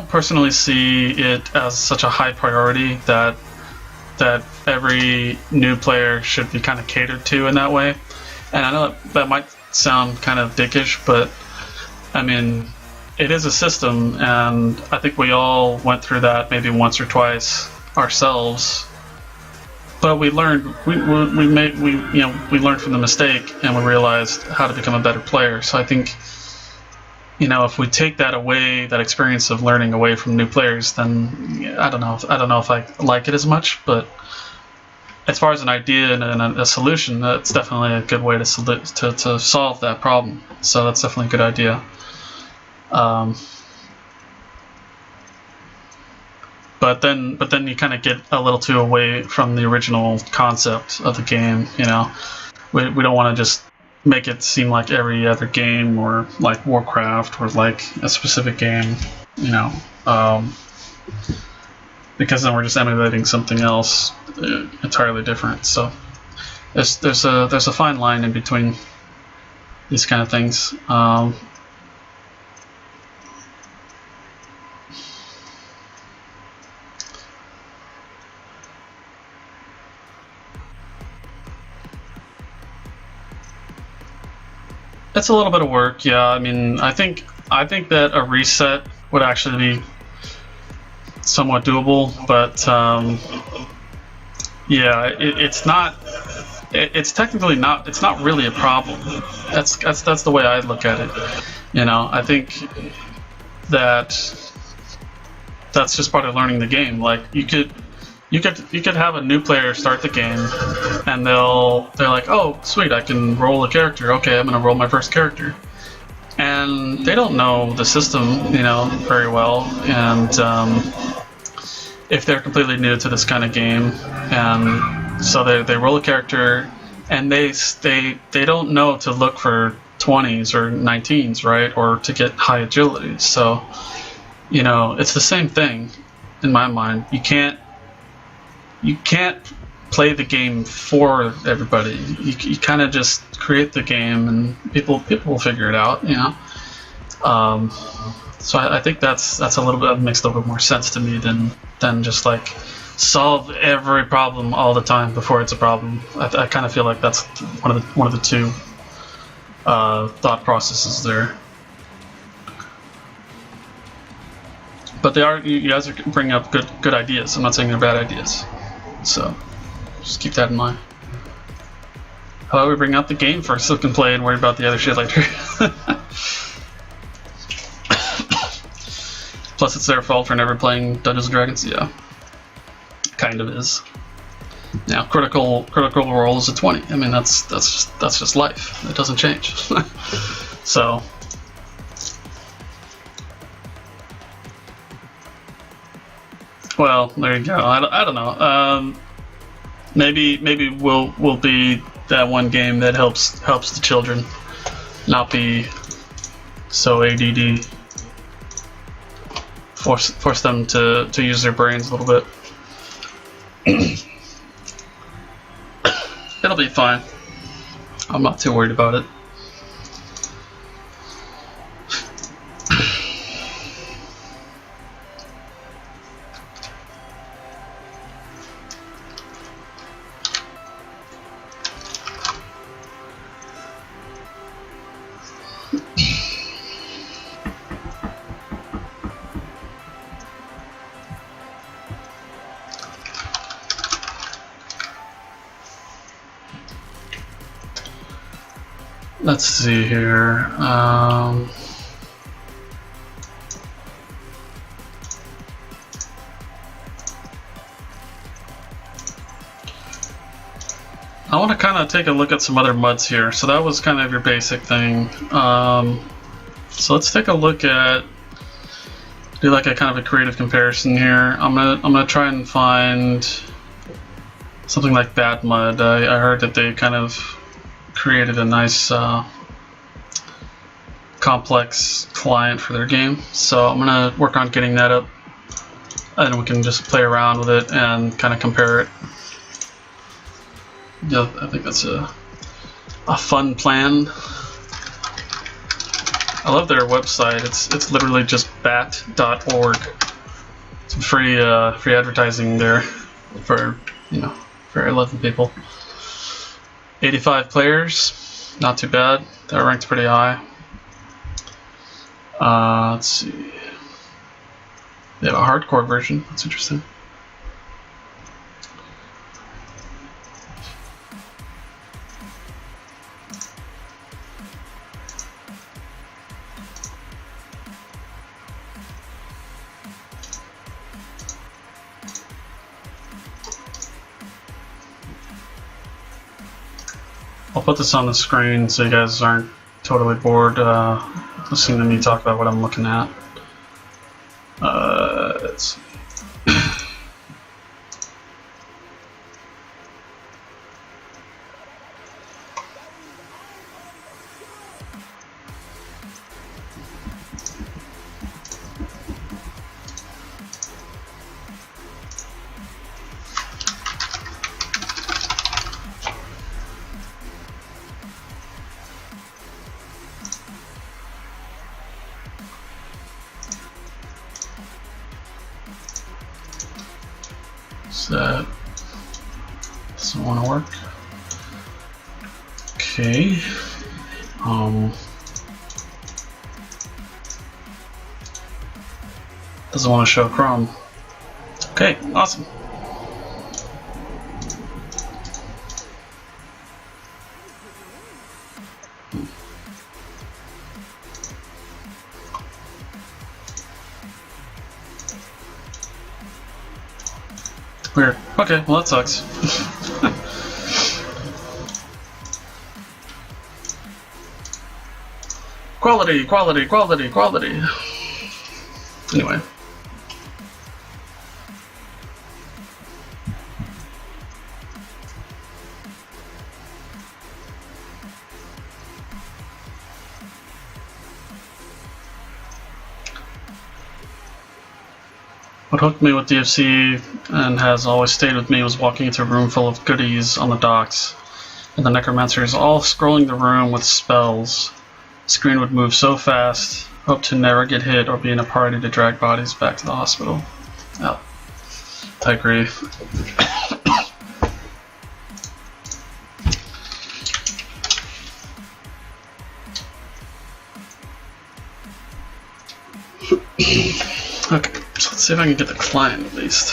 personally see it as such a high priority that every new player should be kind of catered to in that way. And I know that might sound kind of dickish, but I mean, it is a system, and I think we all went through that maybe once or twice ourselves. But we learned, we learned from the mistake, and we realized how to become a better player. So I think, if we take that away, that experience of learning away from new players, then I don't know if I like it as much. But as far as an idea and a solution, that's definitely a good way to solve that problem. So that's definitely a good idea. But then you kind of get a little too away from the original concept of the game. We don't want to just make it seem like every other game, or like Warcraft, or like a specific game, because then we're just emulating something else entirely different. So there's a fine line in between these kind of things. It's a little bit of work, yeah. I mean, I think that a reset would actually be somewhat doable, but yeah, it's not it's technically not. It's not really a problem. That's the way I look at it. You know, I think that that's just part of learning the game. Like you could have a new player start the game, and they're like, oh sweet, I can roll a character. Okay, I'm gonna roll my first character, and they don't know the system, you know, very well, and if they're completely new to this kind of game, and so they roll a character, and they don't know to look for 20s or 19s, right, or to get high agility. So, you know, it's the same thing in my mind. You can't play the game for everybody. You kind of just create the game, and people will figure it out, you know. So I think that's a little bit, makes a little bit more sense to me than just like solve every problem all the time before it's a problem. I kind of feel like that's one of the two thought processes there. But you guys are bringing up good ideas. I'm not saying they're bad ideas. So just keep that in mind. How about we bring out the game first so we can play and worry about the other shit later. Plus it's their fault for never playing Dungeons & Dragons. Yeah, kind of is. Now critical role is a 20. I mean that's just life. It doesn't change. So well, there you go. I don't know. Maybe we'll be that one game that helps the children not be so ADD. Force them to use their brains a little bit. It'll be fine. I'm not too worried about it. Let's see here. I want to kind of take a look at some other MUDs here. So that was kind of your basic thing. So let's take a look at, do like a kind of a creative comparison here. I'm gonna try and find something like Bad Mud. I heard that they kind of created a nice complex client for their game, so I'm gonna work on getting that up, and we can just play around with it and kind of compare it. Yeah, I think that's a fun plan. I love their website. It's literally just bat.org. Some free advertising there for 11 people. 85 players, not too bad. That ranked pretty high. Let's see. They have a hardcore version. That's interesting. I'll put this on the screen so you guys aren't totally bored listening to me talk about what I'm looking at. Let's see. That doesn't want to work. Okay. Doesn't want to show Chrome. Okay, awesome. Weird. Okay, well that sucks. Quality, quality, quality, quality. Anyway. What hooked me with DFC and has always stayed with me was walking into a room full of goodies on the docks, and the necromancers all scrolling the room with spells. The screen would move so fast, hope to never get hit or be in a party to drag bodies back to the hospital. Oh, I agree. Okay, so let's see if I can get the client at least.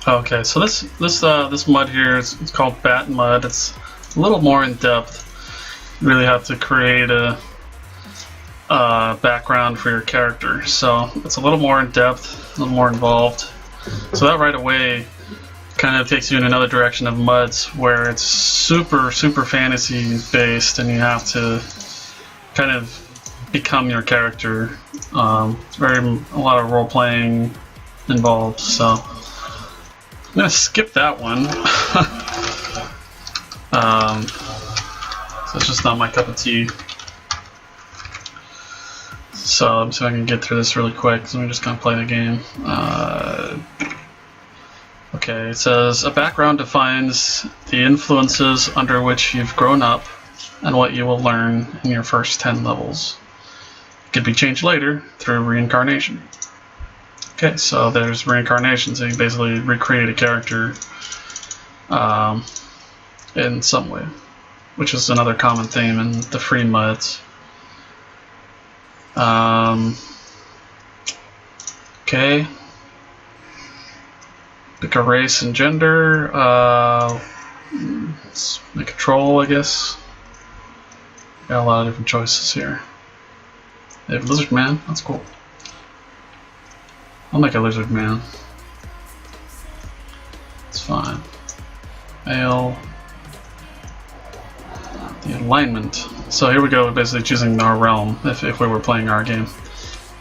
Okay, so this mud here is it's called Bat Mud. It's a little more in depth. You really have to create a background for your character, so it's a little more in depth, a little more involved. So that right away kind of takes you in another direction of Muds, where it's super fantasy based, and you have to kind of become your character. It's a lot of role playing involved, so. I'm gonna skip that one. So it's just not my cup of tea. So let me see if I can get through this really quick. So I'm just gonna play the game. Okay, it says a background defines the influences under which you've grown up and what you will learn in your first 10 levels. It could be changed later through reincarnation. Okay, so there's reincarnation, so you basically recreate a character in some way, which is another common theme in the free Muds. Okay. Pick a race and gender. Let's make a troll, I guess. Got a lot of different choices here. They have lizard man, that's cool. I'll make a lizard man. It's fine. Male. The alignment. So here we go, basically choosing our realm if we were playing our game.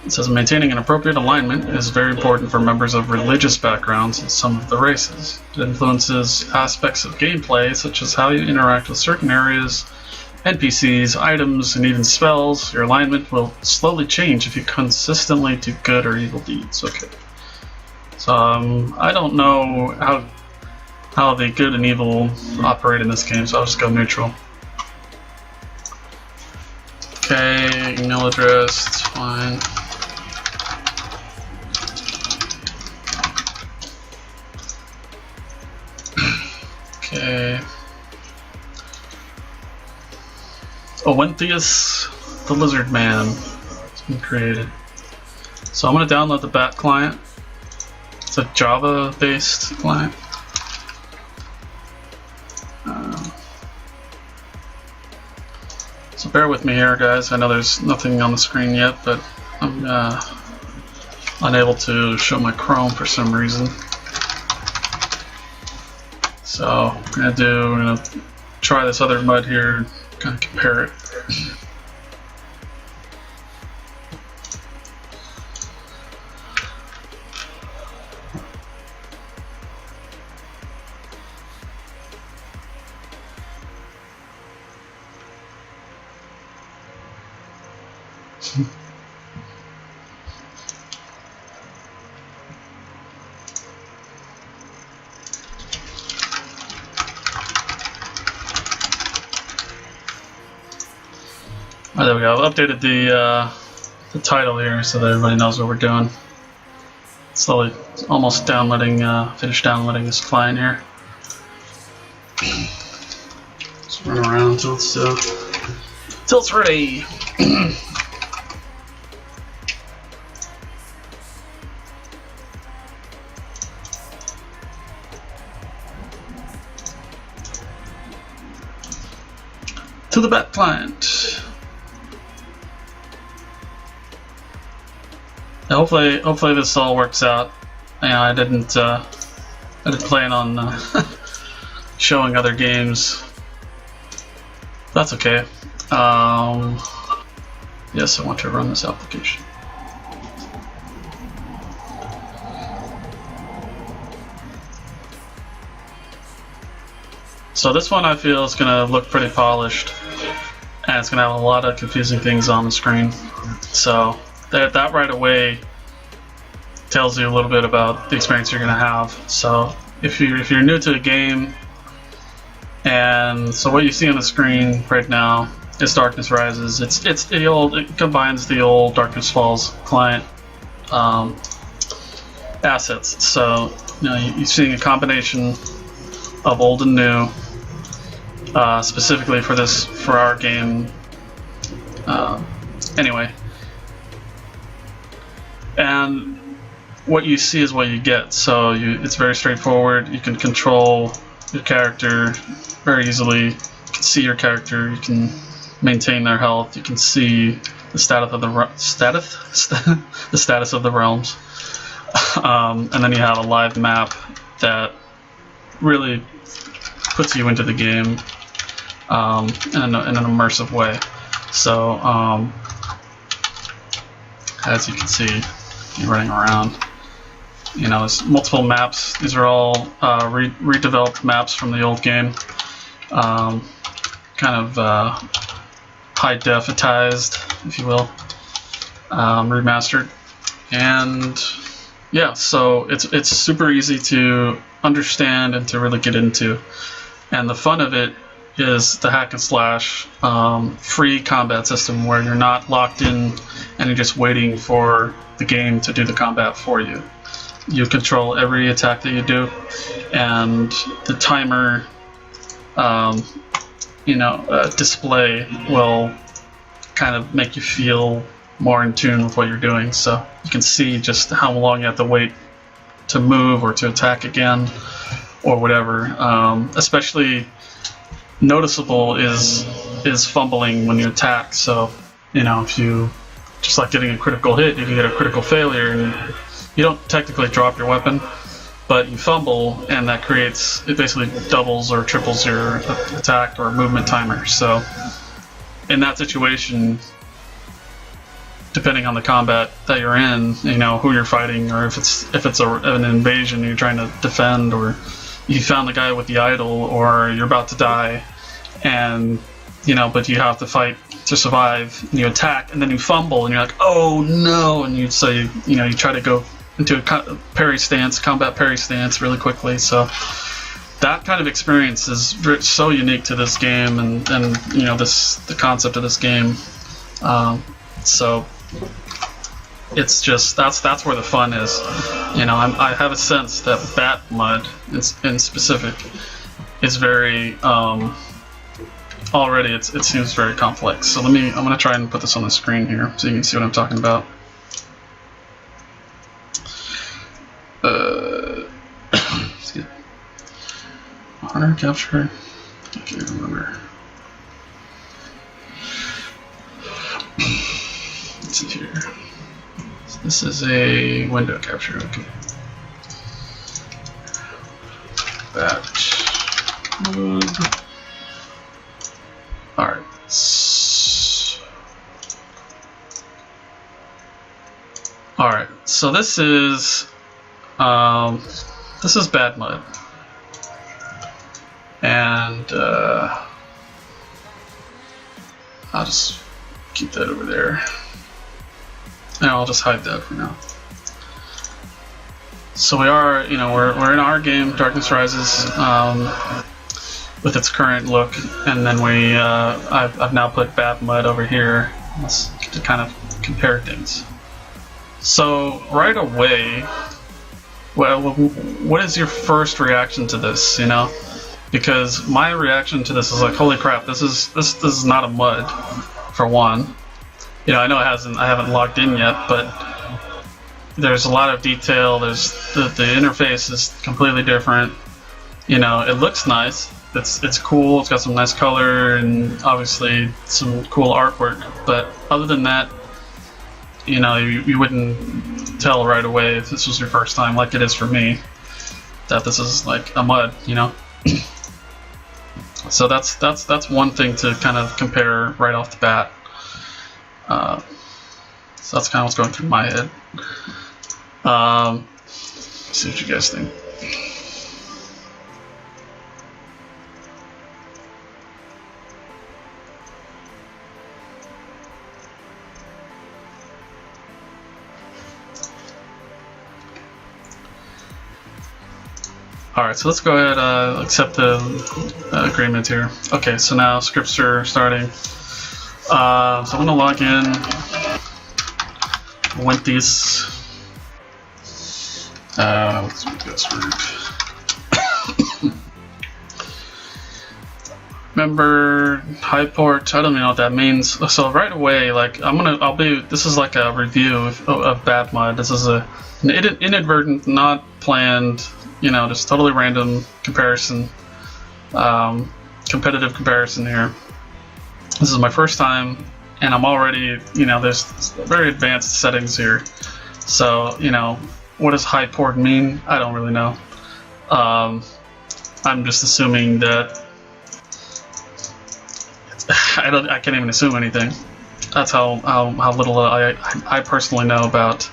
It says maintaining an appropriate alignment is very important for members of religious backgrounds in some of the races. It influences aspects of gameplay, such as how you interact with certain areas, NPCs, items, and even spells. Your alignment will slowly change if you consistently do good or evil deeds. Okay. So I don't know how the good and evil operate in this game, so I'll just go neutral. Okay, email address, it's fine. Okay. Owenthius, the Lizard Man, has been created. So I'm going to download the Bat client. It's a Java-based client. So bear with me here, guys. I know there's nothing on the screen yet, but I'm unable to show my Chrome for some reason. So we're gonna try this other mud here, kind of compare it. Oh, there we go. I've updated the title here so that everybody knows what we're doing. Slowly, almost downloading, finished downloading this client here. Just run around until it's ready. To the bat client. Now hopefully this all works out. I didn't plan on showing other games. That's okay. Yes, I want to run this application. So this one I feel is going to look pretty polished, and it's going to have a lot of confusing things on the screen. So that right away tells you a little bit about the experience you're going to have. So if you're new to the game, and so what you see on the screen right now is Darkness Rises. It combines the old Darkness Falls client assets. So you're seeing a combination of old and new, specifically for our game. Anyway, and what you see is what you get. So it's very straightforward. You can control your character very easily. You can see your character. You can maintain their health. You can see the status of the status of the realms, and then you have a live map that really puts you into the game in an immersive way. So as you can see, you're running around. There's multiple maps. These are all redeveloped maps from the old game, kind of high defitized, if you will, remastered. And yeah, so it's super easy to understand and to really get into. And the fun of it is the hack and slash free combat system, where you're not locked in and you're just waiting for the game to do the combat for you. You control every attack that you do, and the timer display will kind of make you feel more in tune with what you're doing. So you can see just how long you have to wait to move or to attack again or whatever. Especially noticeable is fumbling when you attack. So if you, just like getting a critical hit, you can get a critical failure and you don't technically drop your weapon, but you fumble, and that it basically doubles or triples your attack or movement timer. So in that situation, depending on the combat that you're in, who you're fighting, or if it's an invasion you're trying to defend, or you found the guy with the idol, or you're about to die, and but you have to fight to survive, and you attack, and then you fumble, and you're like, oh no, and you try to go into a combat parry stance really quickly. So that kind of experience is so unique to this game, and the concept of this game. So it's just that's where the fun is. I have a sense that Bat Mud in specific is very already it seems very complex. So I'm gonna try and put this on the screen here so you can see what I'm talking about. Excuse me. Honor capture. I can't remember. Let's see here. So this is a window capture. Okay. Batch mode. All right. All right. So this is Bad Mud, and I'll just keep that over there, and I'll just hide that for now. So we are, we're in our game, Darkness Rises. with its current look, and then I've now put Bad Mud over here to kind of compare things. So right away, well, what is your first reaction to this? You know, because my reaction to this is like, holy crap, this is not a mud, for one. You know, I know I haven't logged in yet, but there's a lot of detail. There's the interface is completely different. You know, it looks nice. It's cool. It's got some nice color and obviously some cool artwork. But other than that, you know, you wouldn't tell right away if this was your first time, like it is for me, that this is like a mud. You know. So that's one thing to kind of compare right off the bat. So that's kind of what's going through my head. See what you guys think. Alright, so let's go ahead accept the agreement here. Okay, so now scripts are starting. So I'm going to log in. Wendy's. Let's make this work. Member high port. I don't even know what that means. So right away, like this is like a review of Bad Mud. This is an inadvertent, not planned, you know, just totally random comparison, competitive comparison here. This is my first time, and I'm already, you know, there's very advanced settings here. So, you know, what does high port mean? I don't really know. I'm just assuming that I can't even assume anything. That's how little I personally know about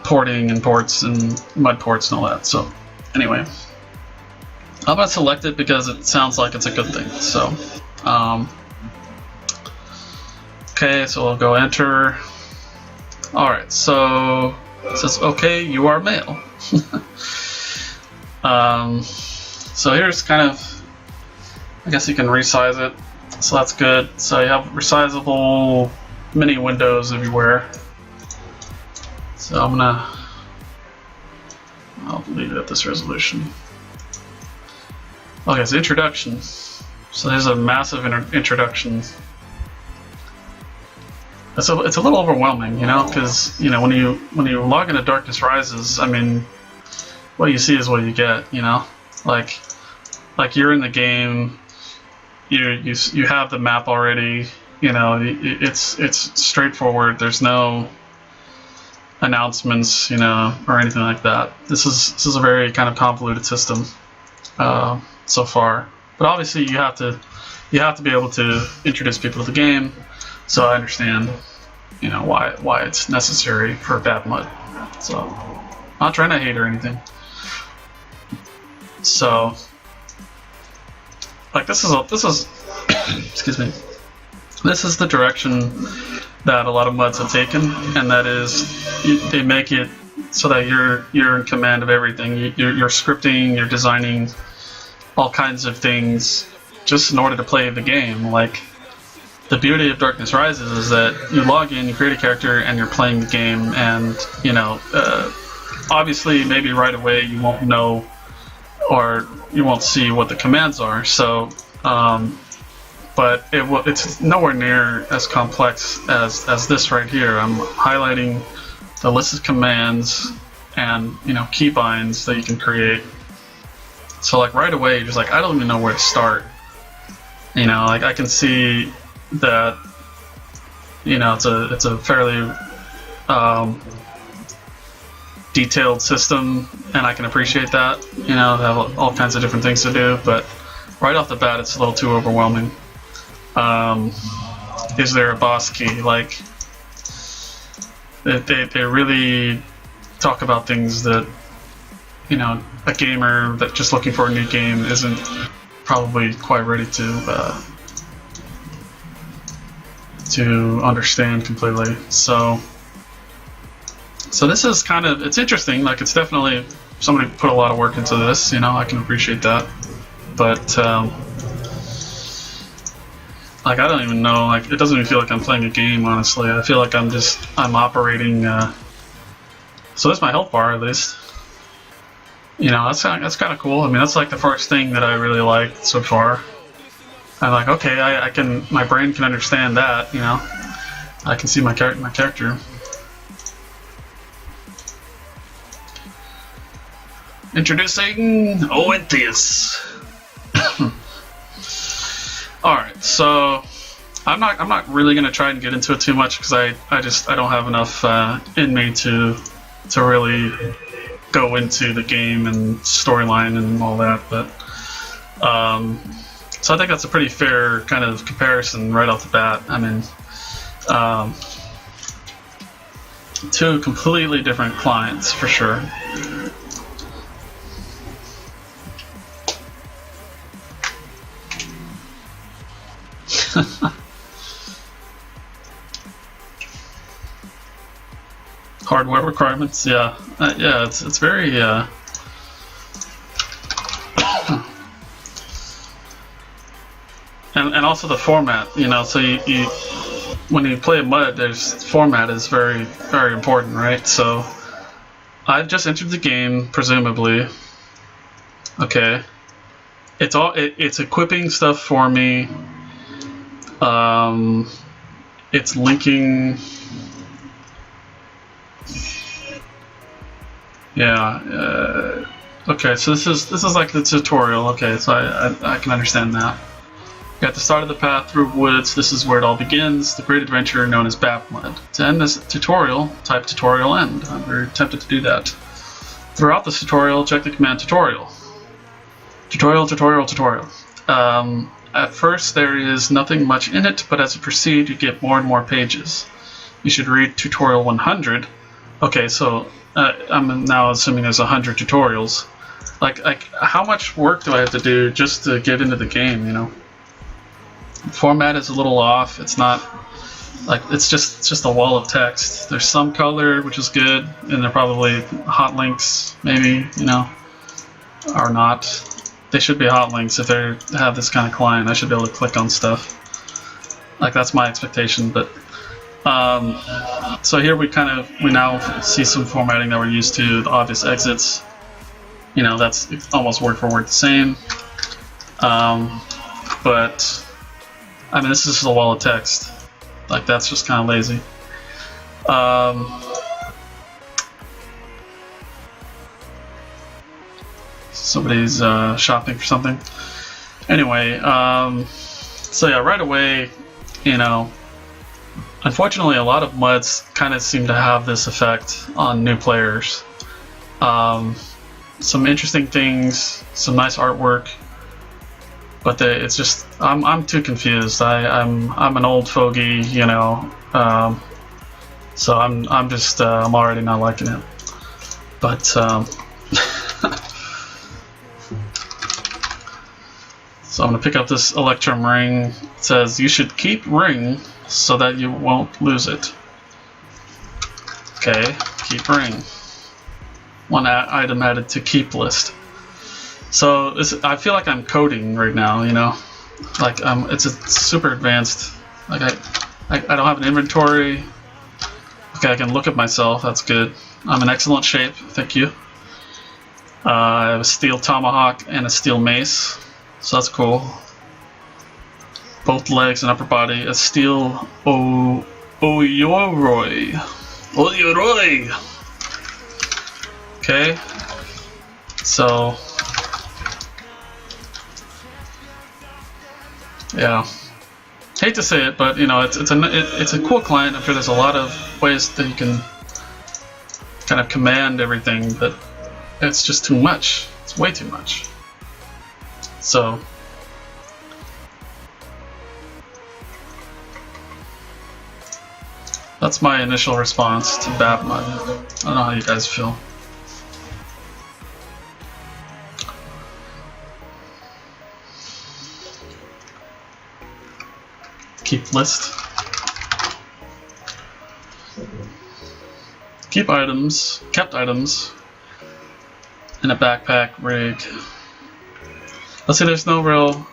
porting and ports and mud ports and all that. So anyway, I'm gonna select it because it sounds like it's a good thing. So okay, so we'll go enter. Alright, so it says okay, you are male. So here's kind of, I guess you can resize it, so that's good. So you have resizable mini windows everywhere. So I'll leave it at this resolution. Okay, so introduction. So there's a massive introduction. It's a little overwhelming, you know, because you know when you log into Darkness Rises, I mean, what you see is what you get, you know, like you're in the game, you have the map already, you know, it's straightforward. There's no announcements, you know, or anything like that. This is a very kind of convoluted system so far, but obviously you have to be able to introduce people to the game. So I understand, you know, why it's necessary for Bad Mud. So I'm not trying to hate or anything. So like this is excuse me, this is the direction that a lot of MUDs have taken, and that is they make it so that you're in command of everything. You're scripting, you're designing all kinds of things just in order to play the game. Like, the beauty of Darkness Rises is that you log in, you create a character, and you're playing the game. And you know, obviously, maybe right away you won't know, or you won't see what the commands are. So, but it's nowhere near as complex as this right here. I'm highlighting the list of commands and, you know, keybinds that you can create. So like right away, you're just like, I don't even know where to start. You know, like I can see that, you know, it's a fairly detailed system, and I can appreciate that. You know, they have all kinds of different things to do, but right off the bat, it's a little too overwhelming. Is there a boss key? Like, they really talk about things that, you know, a gamer that's just looking for a new game isn't probably quite ready to understand completely. So this is kind of, it's interesting. Like, it's definitely, somebody put a lot of work into this, you know, I can appreciate that. but like I don't even know. Like it doesn't even feel like I'm playing a game. Honestly, I feel like I'm operating. So that's my health bar at least. You know, that's kind of cool. I mean, that's like the first thing that I really liked so far. I'm like, okay, I can, my brain can understand that. You know, I can see my character. Introducing Oentheus. All right, so I'm not really gonna try and get into it too much because I don't have enough in me to really go into the game and storyline and all that. But so I think that's a pretty fair kind of comparison right off the bat. I mean, two completely different clients for sure. Hardware requirements, yeah, yeah. It's very and also the format. You know, so you when you play MUD, there's format is very important, right? So I've just entered the game, presumably. Okay, it's equipping stuff for me. It's linking. Yeah. Okay, so this is like the tutorial. Okay, so I can understand that. You're at the start of the path through woods. This is where it all begins. The great adventure known as Bapmud. To end this tutorial, type tutorial end. I'm very tempted to do that. Throughout this tutorial, check the command tutorial. Tutorial. At first, there is nothing much in it, but as you proceed, you get more and more pages. You should read tutorial 100. Okay, so I'm now assuming there's 100 tutorials. Like, how much work do I have to do just to get into the game, you know? Format is a little off. It's not, like, it's just a wall of text. There's some color, which is good, and they're probably hot links, maybe, you know, or not. They should be hot links if they have this kind of client. I should be able to click on stuff. Like, that's my expectation, but so here we now see some formatting that we're used to, the obvious exits. You know, that's almost word for word the same. But I mean, this is just a wall of text. Like, that's just kind of lazy. Somebody's shopping for something. Anyway, so yeah, right away, you know, unfortunately, a lot of MUDs kind of seem to have this effect on new players. Some interesting things, some nice artwork, but it's just I'm too confused. I'm an old fogey, you know, so I'm already not liking it. But so I'm gonna pick up this Electrum ring. It says you should keep ring so that you won't lose it. Okay, keep ring. One item added to keep list. So I feel like I'm coding right now, you know, like it's a super advanced. Like I don't have an inventory. Okay, I can look at myself. That's good. I'm in excellent shape. Thank you. I have a steel tomahawk and a steel mace, so that's cool. Both legs and upper body. A steel Oyoroi. Okay. So yeah. Hate to say it, but you know, it's a cool client. I'm sure there's a lot of ways that you can kind of command everything, but it's just too much. It's way too much. So that's my initial response to Bapmud. I don't know how you guys feel. Keep list. Keep items, kept items in a backpack rig. But see, there's no real.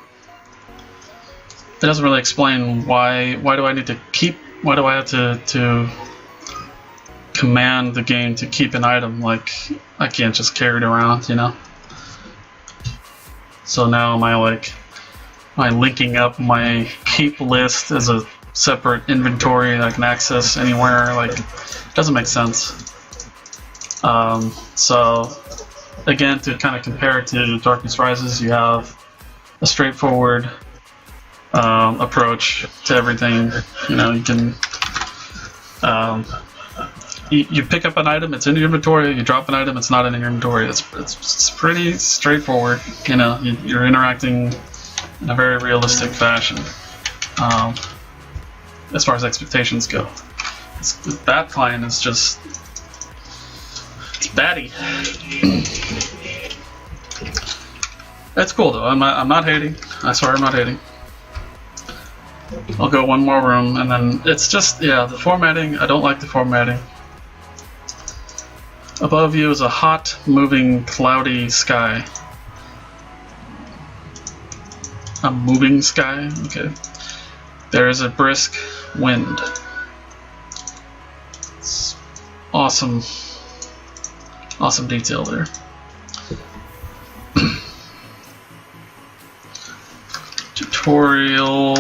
It doesn't really explain why do I need to keep. Why do I have to command the game to keep an item? Like, I can't just carry it around, you know? So now am I linking up my keep list as a separate inventory that I can access anywhere? Like, it doesn't make sense. So again, to kind of compare it to Darkness Rises, you have a straightforward approach to everything. You know, you can you pick up an item, it's in your inventory. You drop an item, it's not in your inventory. It's pretty straightforward. You know, you're interacting in a very realistic fashion as far as expectations go. The Bat Client is just, it's batty. It's cool though. I'm not hating. I swear I'm not hating. I'll go one more room, and then it's just, yeah, the formatting. I don't like the formatting. Above you is a hot, moving, cloudy sky. A moving sky? Okay. There is a brisk wind. It's awesome. Awesome detail there. Tutorial.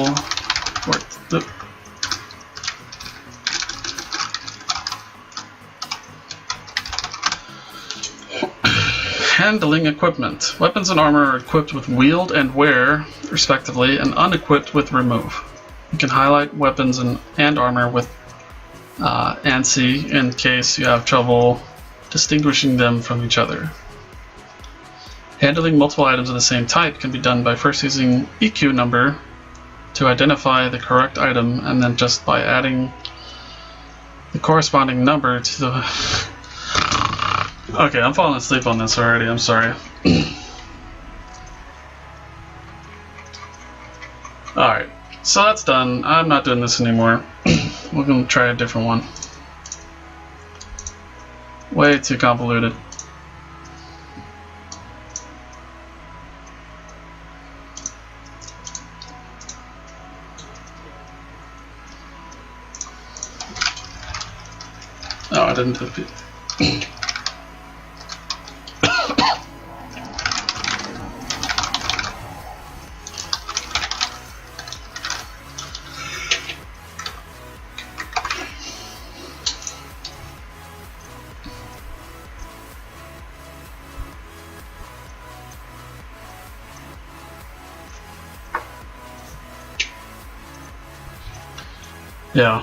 Handling equipment. Weapons and armor are equipped with wield and wear, respectively, and unequipped with remove. You can highlight weapons and armor with ANSI in case you have trouble distinguishing them from each other. Handling multiple items of the same type can be done by first using EQ number to identify the correct item, and then just by adding the corresponding number to the... Okay, I'm falling asleep on this already, I'm sorry. Alright, so that's done. I'm not doing this anymore. We're going to try a different one. Way too convoluted. Oh, I didn't do it. Yeah.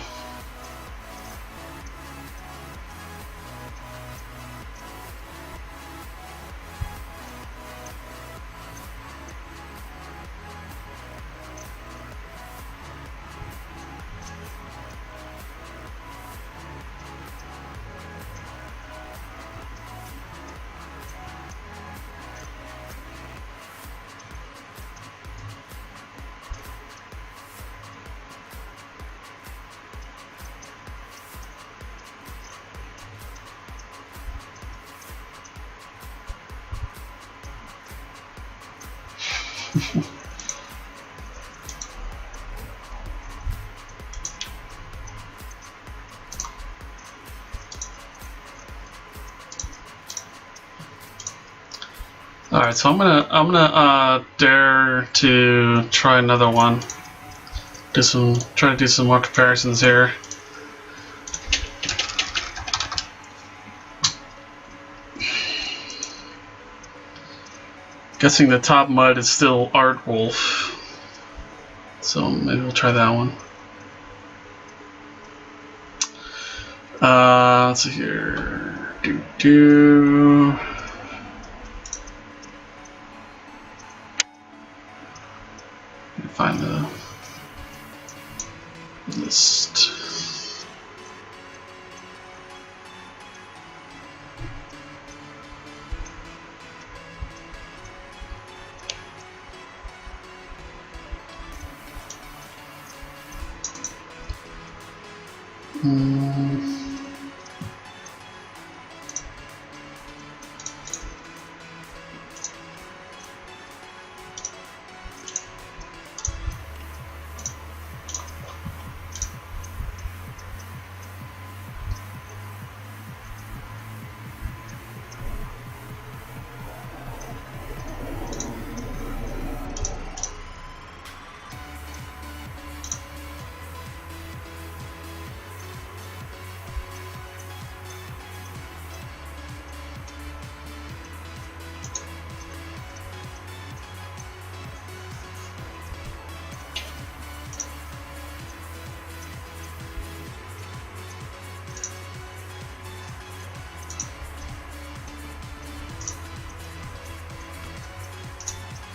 Alright, so I'm gonna dare to try another one. Try to do some more comparisons here. Guessing the top mud is still Art Wolf, so maybe we'll try that one. Let's see here. Find the list.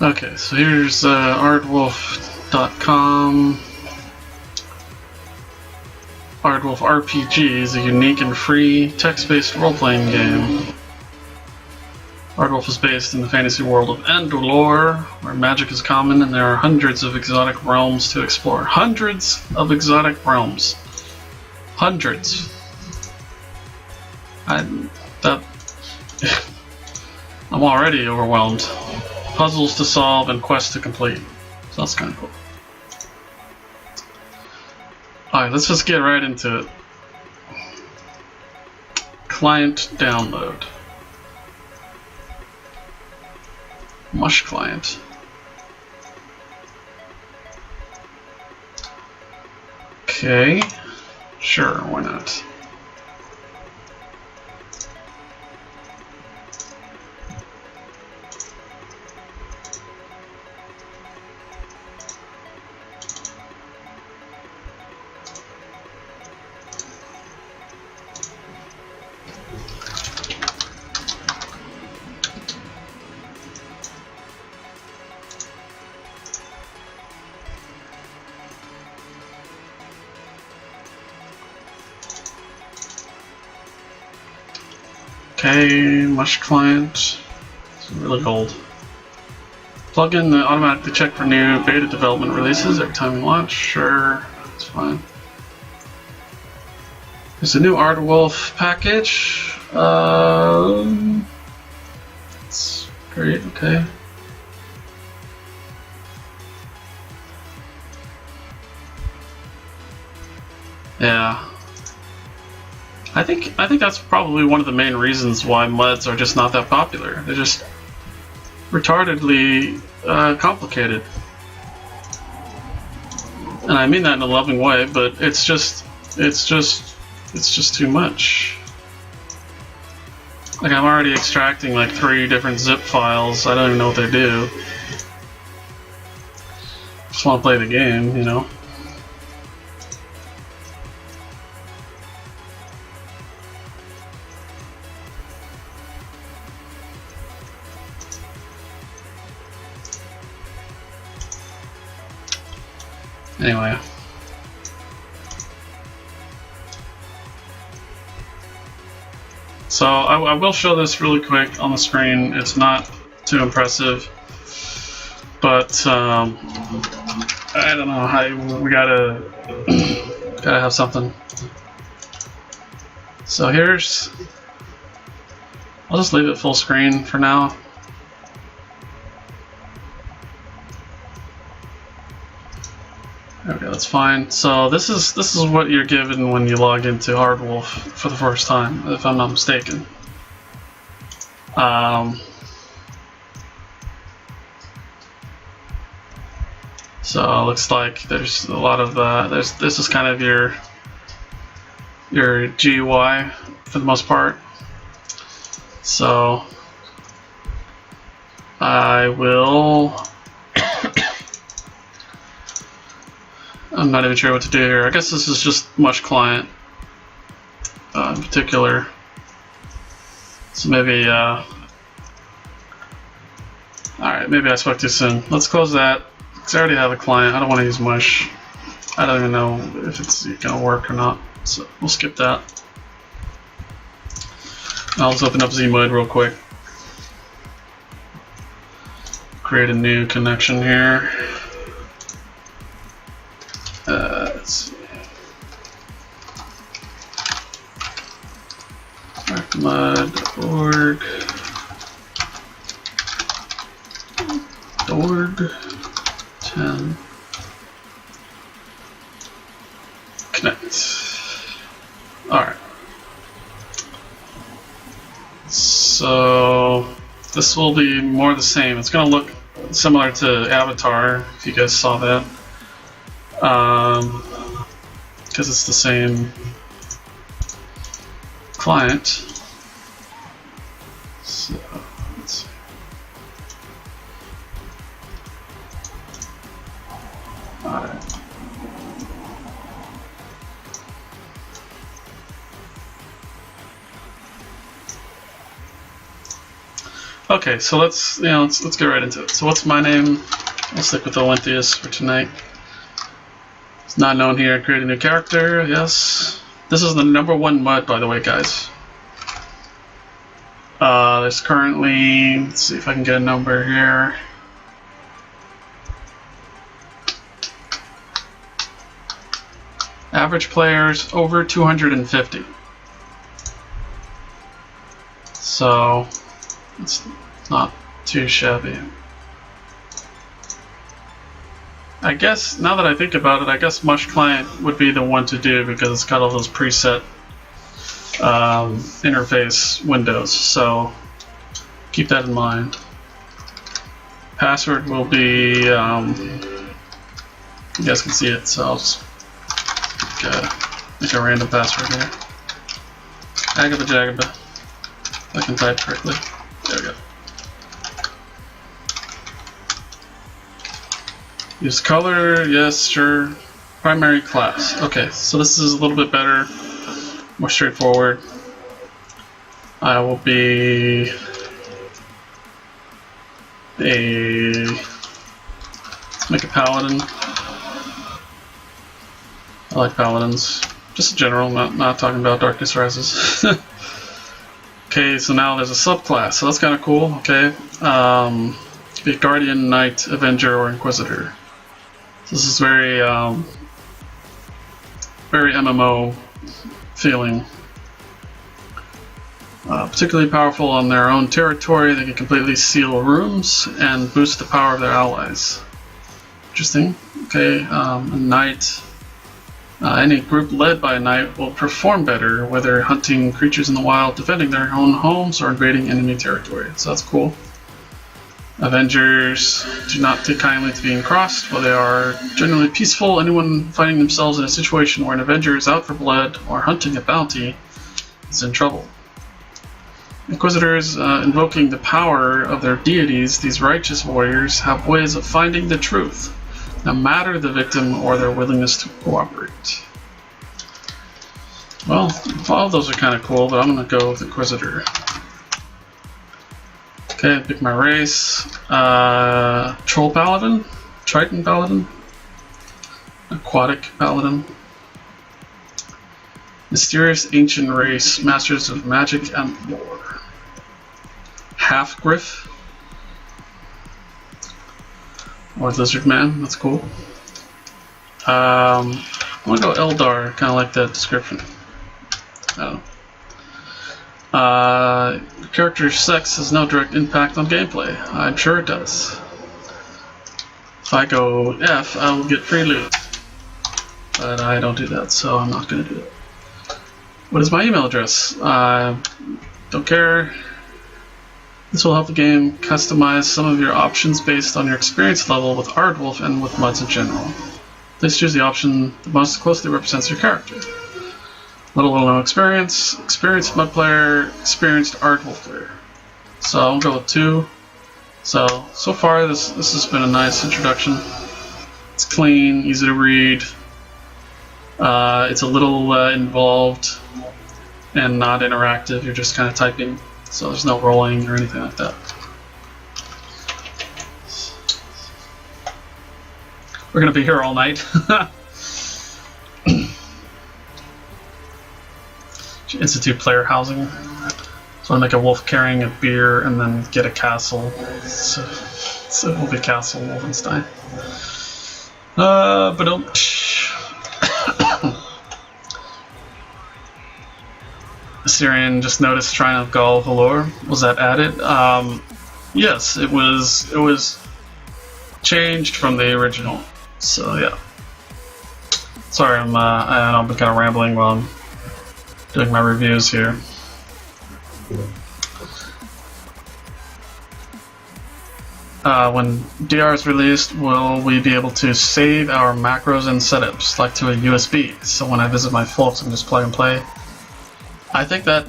Okay, so here's Aardwolf.com. Aardwolf RPG is a unique and free text-based role-playing game. Aardwolf is based in the fantasy world of Andalore, where magic is common and there are hundreds of exotic realms to explore. Hundreds of exotic realms. Hundreds. I'm already overwhelmed. Puzzles to solve and quests to complete. So that's kind of cool. Alright, let's just get right into it. Client download. Mush client. Okay. Sure, why not? Okay, Mush client. It's really old. Plugin that automatically check for new beta development releases every time you launch. Sure, that's fine. There's a new Aardwolf package. It's great. Okay. Yeah. I think that's probably one of the main reasons why MUDs are just not that popular. They're just retardedly complicated. And I mean that in a loving way, but it's just too much. Like, I'm already extracting like 3 different zip files. I don't even know what they do. Just want to play the game, you know. Anyway. So I will show this really quick on the screen. It's not too impressive, but I don't know how we gotta have something. So here's. I'll just leave it full screen for now. Okay, that's fine. So this is what you're given when you log into Aardwolf for the first time, if I'm not mistaken. So it looks like there's a lot of this is kind of your GUI for the most part. So I will. I'm not even sure what to do here. I guess this is just Mush client in particular. So maybe, alright, maybe I spoke too soon. Let's close that, because I already have a client. I don't want to use Mush. I don't even know if it's going to work or not. So we'll skip that. I'll just open up Zmud real quick. Create a new connection here. Let's see. Mud.org. .org 10. Connect. Alright. So this will be more the same. It's going to look similar to Avatar, if you guys saw that. Because it's the same client. So let's see. Alright. Okay, so let's get right into it. So what's my name? I'll stick with Olympius for tonight. It's not known here. Create a new character. Yes. This is the #1 mud, by the way, guys. There's currently, let's see if I can get a number here. Average players over 250. So it's not too shabby. I guess, now that I think about it, I guess Mush Client would be the one to do because it's got all those preset interface windows, so keep that in mind. Password will be, you guys can see it, so I'll just make a random password here. Agaba Jagaba. I can type correctly. There we go. Use color, yes, sure. Primary class. Okay, so this is a little bit better, more straightforward. I will be make a paladin. I like paladins. Just in general, not talking about Darkness Rises. Okay, so now there's a subclass, so that's kind of cool. Okay, be a Guardian, Knight, Avenger, or Inquisitor. So this is very MMO feeling. Particularly powerful on their own territory, they can completely seal rooms and boost the power of their allies. Interesting. Okay, a Knight. Any group led by a Knight will perform better, whether hunting creatures in the wild, defending their own homes, or invading enemy territory. So that's cool. Avengers do not take kindly to being crossed. While they are generally peaceful, anyone finding themselves in a situation where an Avenger is out for blood or hunting a bounty is in trouble. Inquisitors, invoking the power of their deities, these righteous warriors have ways of finding the truth, no matter the victim or their willingness to cooperate. Well, all of those are kind of cool, but I'm going to go with Inquisitor. Okay, pick my race. Troll Paladin, Triton Paladin, Aquatic Paladin, Mysterious Ancient Race, Masters of Magic and Lore. Half Griff, or Lizard Man, that's cool. I'm gonna go Eldar, kind of like that description. The character's sex has no direct impact on gameplay. I'm sure it does. If I go F, I will get free loot. But I don't do that, so I'm not gonna do it. What is my email address? Don't care. This will help the game customize some of your options based on your experience level with Aardwolf and with mods in general. Please choose the option that most closely represents your character. Little or no experience, experienced mud player, experienced Aardwolf player. So I'll go with 2. So far this has been a nice introduction. It's clean, easy to read. It's a little involved and not interactive. You're just kind of typing. So there's no rolling or anything like that. We're gonna be here all night. Institute player housing. So I make a wolf carrying a beer and then get a castle. So it will be Castle Wolfenstein. But don't. Assyrian just noticed Shrine of Gal Valor. Was that added? Yes, it was changed from the original. So yeah. Sorry, I've been kind of rambling while I'm doing my reviews here. When DR is released, will we be able to save our macros and setups like to a USB? So when I visit my folks, I can just plug and play. I think that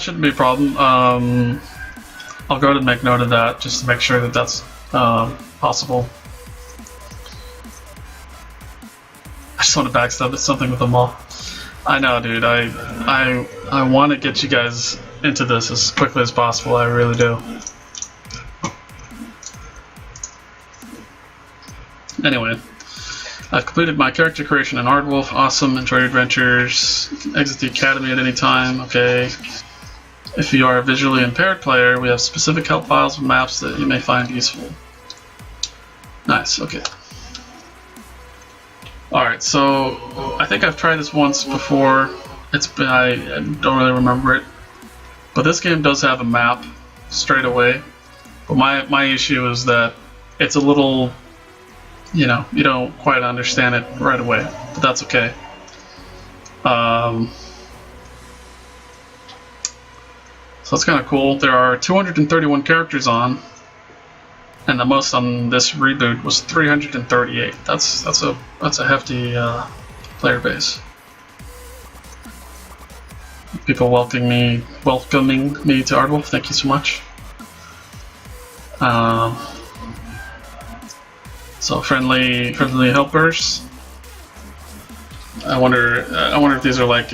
shouldn't be a problem. I'll go ahead and make note of that just to make sure that that's possible. I just want to backstab at something with them all. I know, dude. I want to get you guys into this as quickly as possible. I really do. Anyway, I've completed my character creation in Aardwolf. Awesome. Enjoy your adventures. Exit the academy at any time. Okay. If you are a visually impaired player, we have specific help files and maps that you may find useful. Nice. Okay. Alright, so I think I've tried this once before. I don't really remember it. But this game does have a map straight away. But my issue is that it's a little, you don't quite understand it right away. But that's okay. So that's kind of cool. There are 231 characters on, and the most on this reboot was 338. That's a hefty player base. People welcoming me to Aardwolf. Thank you so much. So friendly helpers. I wonder if these are like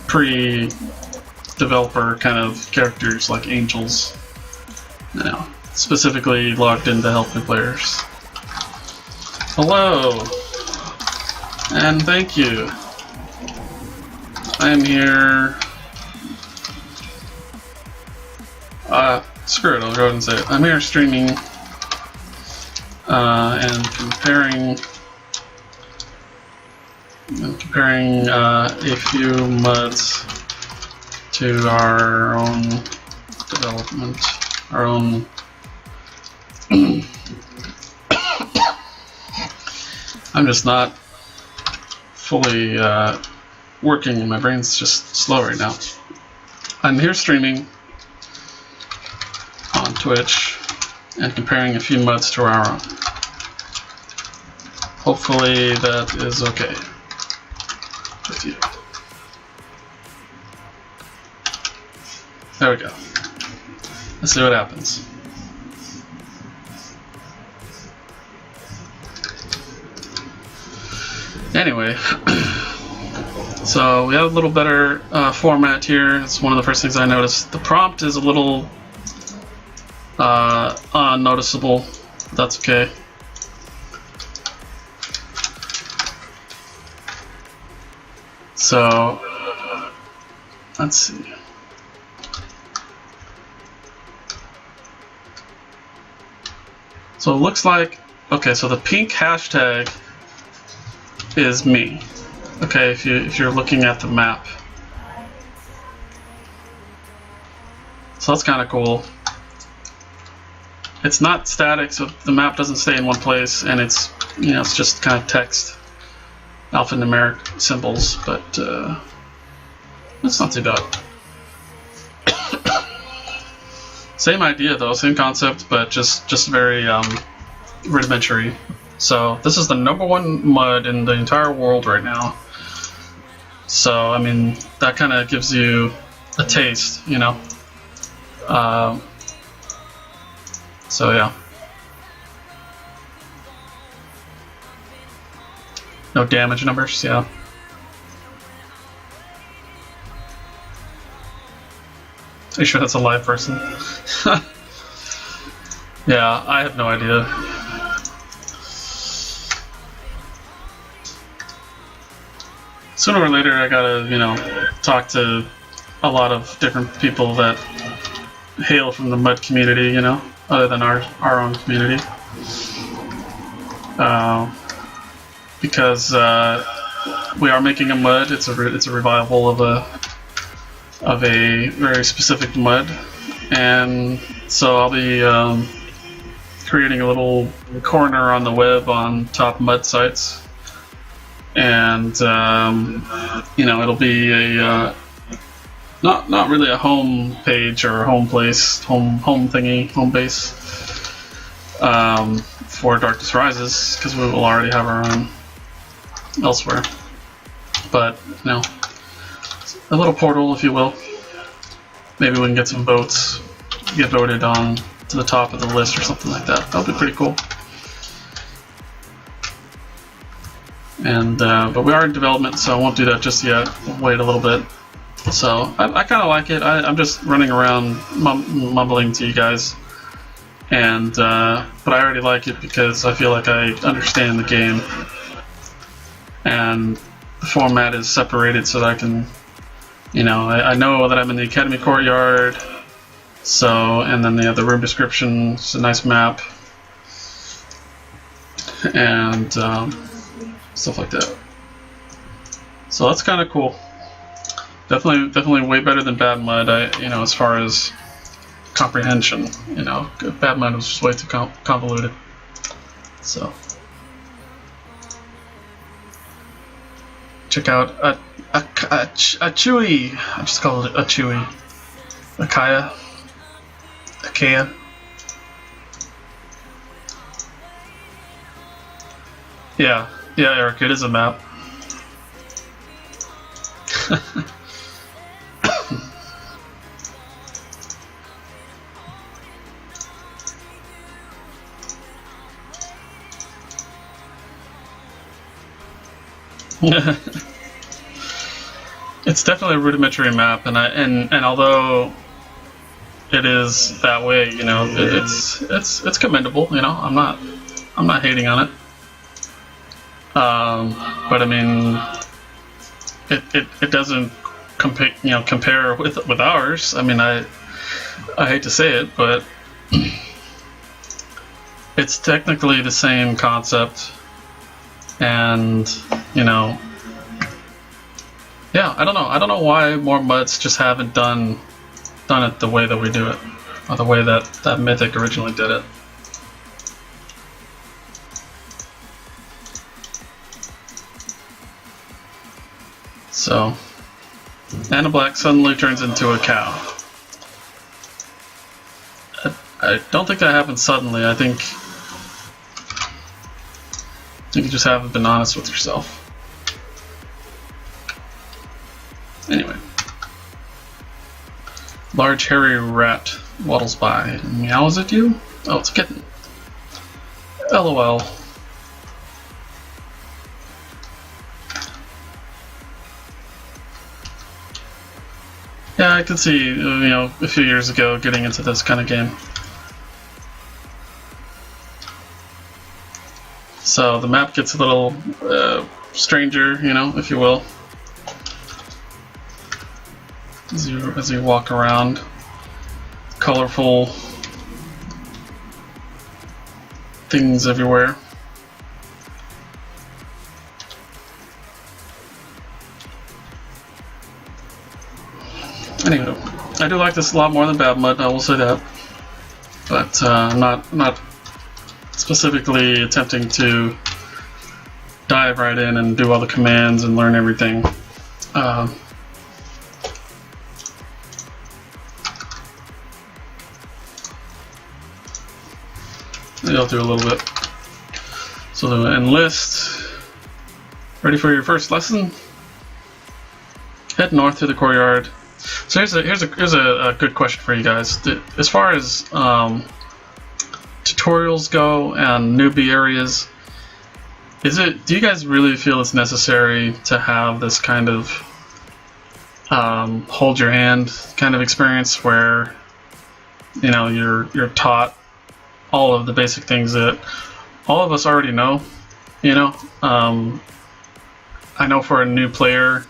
pre-developer kind of characters, like angels. No, specifically logged in to help new players. Hello, and thank you. I am here. Screw it, I'll go ahead and say it. I'm here streaming and comparing a few MUDs to our own development, our own. I'm just not fully working. My brain's just slow right now. I'm here streaming on Twitch and comparing a few MUDs to our own. Hopefully that is okay with you. There we go. Let's see what happens. Anyway, so we have a little better format here. It's one of the first things I noticed. The prompt is a little unnoticeable. That's okay. So let's see. So it looks like, okay, so the pink hashtag is me. Okay, if you're looking at the map. So that's kind of cool. It's not static, so the map doesn't stay in one place, and it's it's just kind of text, alphanumeric symbols, but it's not too bad. Same idea though, same concept, but just very rudimentary. So this is the #1 MUD in the entire world right now. So I mean that kind of gives you a taste, So yeah. No damage numbers, yeah. Are you sure that's a live person? Yeah, I have no idea. Sooner or later I gotta, talk to a lot of different people that hail from the MUD community, other than our own community. Because we are making a MUD. It's a revival of a very specific MUD, and so I'll be creating a little corner on the web on top MUD sites, and it'll be a not really a home page or a home place, home thingy, home base for Darkness Rises, because we will already have our own elsewhere. But a little portal, if you will. Maybe we can get some votes, get voted on to the top of the list or something like that. That'll be pretty cool. And but we are in development, so I won't do that just yet. We'll wait a little bit. So I kind of like it. I'm just running around mumbling to you guys and but I already like it because I feel like I understand the game, and the format is separated so that I can, I know that I'm in the Academy Courtyard, so, and then they have the room description. It's a nice map, and stuff like that. So that's kind of cool. Definitely way better than Bad Mud. As far as comprehension, Bad Mud was just way too convoluted. So check out a Chewy. I just call it a Chewy. Akaya. Yeah, Eric, it is a map. It's definitely a rudimentary map, and although it is that way, it's commendable. I'm not hating on it. But I mean, it doesn't compare with ours. I mean, I hate to say it, but it's technically the same concept, and yeah, I don't know why more MUDs just haven't done it the way that we do it, or the way that Mythic originally did it. So, Anna Black suddenly turns into a cow. I don't think that happened suddenly. I think you just haven't been honest with yourself. Anyway. Large hairy rat waddles by. Meows at you? Oh, it's a kitten. LOL. Yeah, I can see, a few years ago getting into this kind of game. So the map gets a little stranger, if you will, as you walk around. Colorful things everywhere. Anyway, I do like this a lot more than Bad Mud, I will say that. But I'm not specifically attempting to dive right in and do all the commands and learn everything. Maybe I'll do a little bit. So the enlist. Ready for your first lesson? Head north through the courtyard. So here's a good question for you guys. As far as tutorials go and newbie areas, do you guys really feel it's necessary to have this kind of hold your hand kind of experience where you're taught all of the basic things that all of us already know? I know for a new player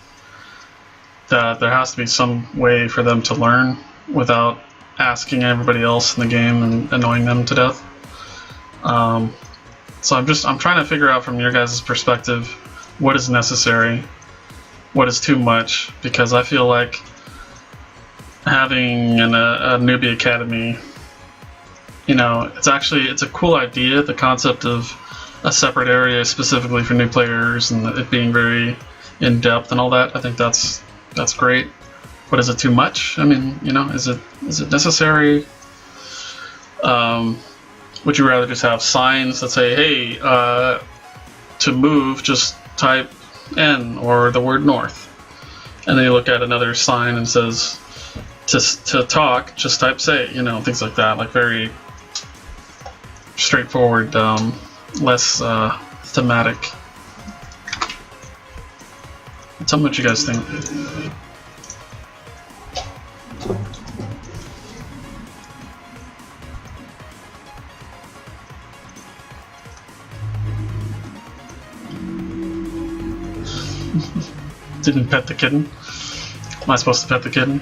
that there has to be some way for them to learn without asking everybody else in the game and annoying them to death. So I'm trying to figure out from your guys' perspective what is necessary, what is too much, because I feel like having a newbie academy, it's a cool idea, the concept of a separate area specifically for new players and it being very in depth and all that. I think that's great. But is it too much? I mean, is it necessary? Would you rather just have signs that say, hey, to move, just type N or the word north? And then you look at another sign and says, to talk, just type say, things like that. Like very straightforward, less thematic. Tell me what you guys think. Didn't pet the kitten. Am I supposed to pet the kitten?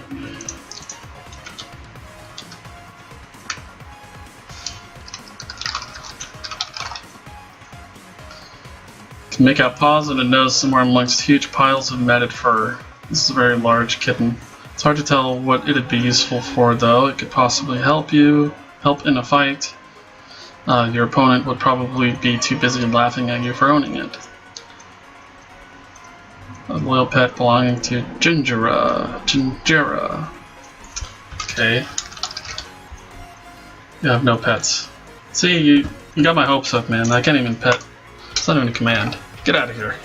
Can make out paws and a nose somewhere amongst huge piles of matted fur. This is a very large kitten. It's hard to tell what it'd be useful for, though. It could possibly help in a fight. Your opponent would probably be too busy laughing at you for owning it. A loyal pet belonging to Gingera. Okay. You have no pets. See, you got my hopes up, man. I can't even pet. It's not even a command. Get out of here.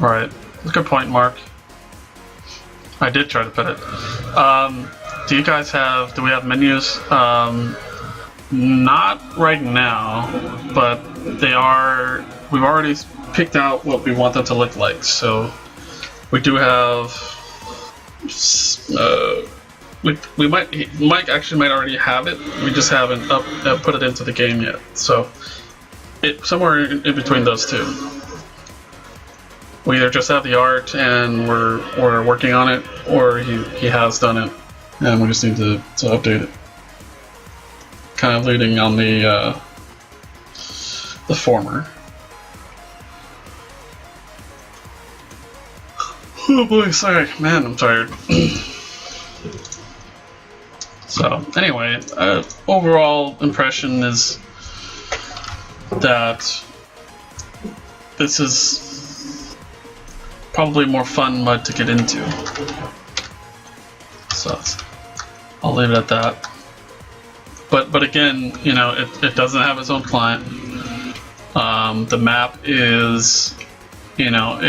Alright, good point, Mark. I did try to put it. Do you guys have, do we have menus? Not right now, but they are, we've already picked out what we want them to look like, so we do have, Mike actually might already have it, we just haven't put it into the game yet, so somewhere in between those two. We either just have the art and we're working on it, or he has done it, and we just need to update it. Kind of leading on the former. Oh boy, sorry, man, I'm tired. So anyway, overall impression is that this is probably more fun mud to get into. So I'll leave it at that. But again, you know, it doesn't have its own client. The map is, you know,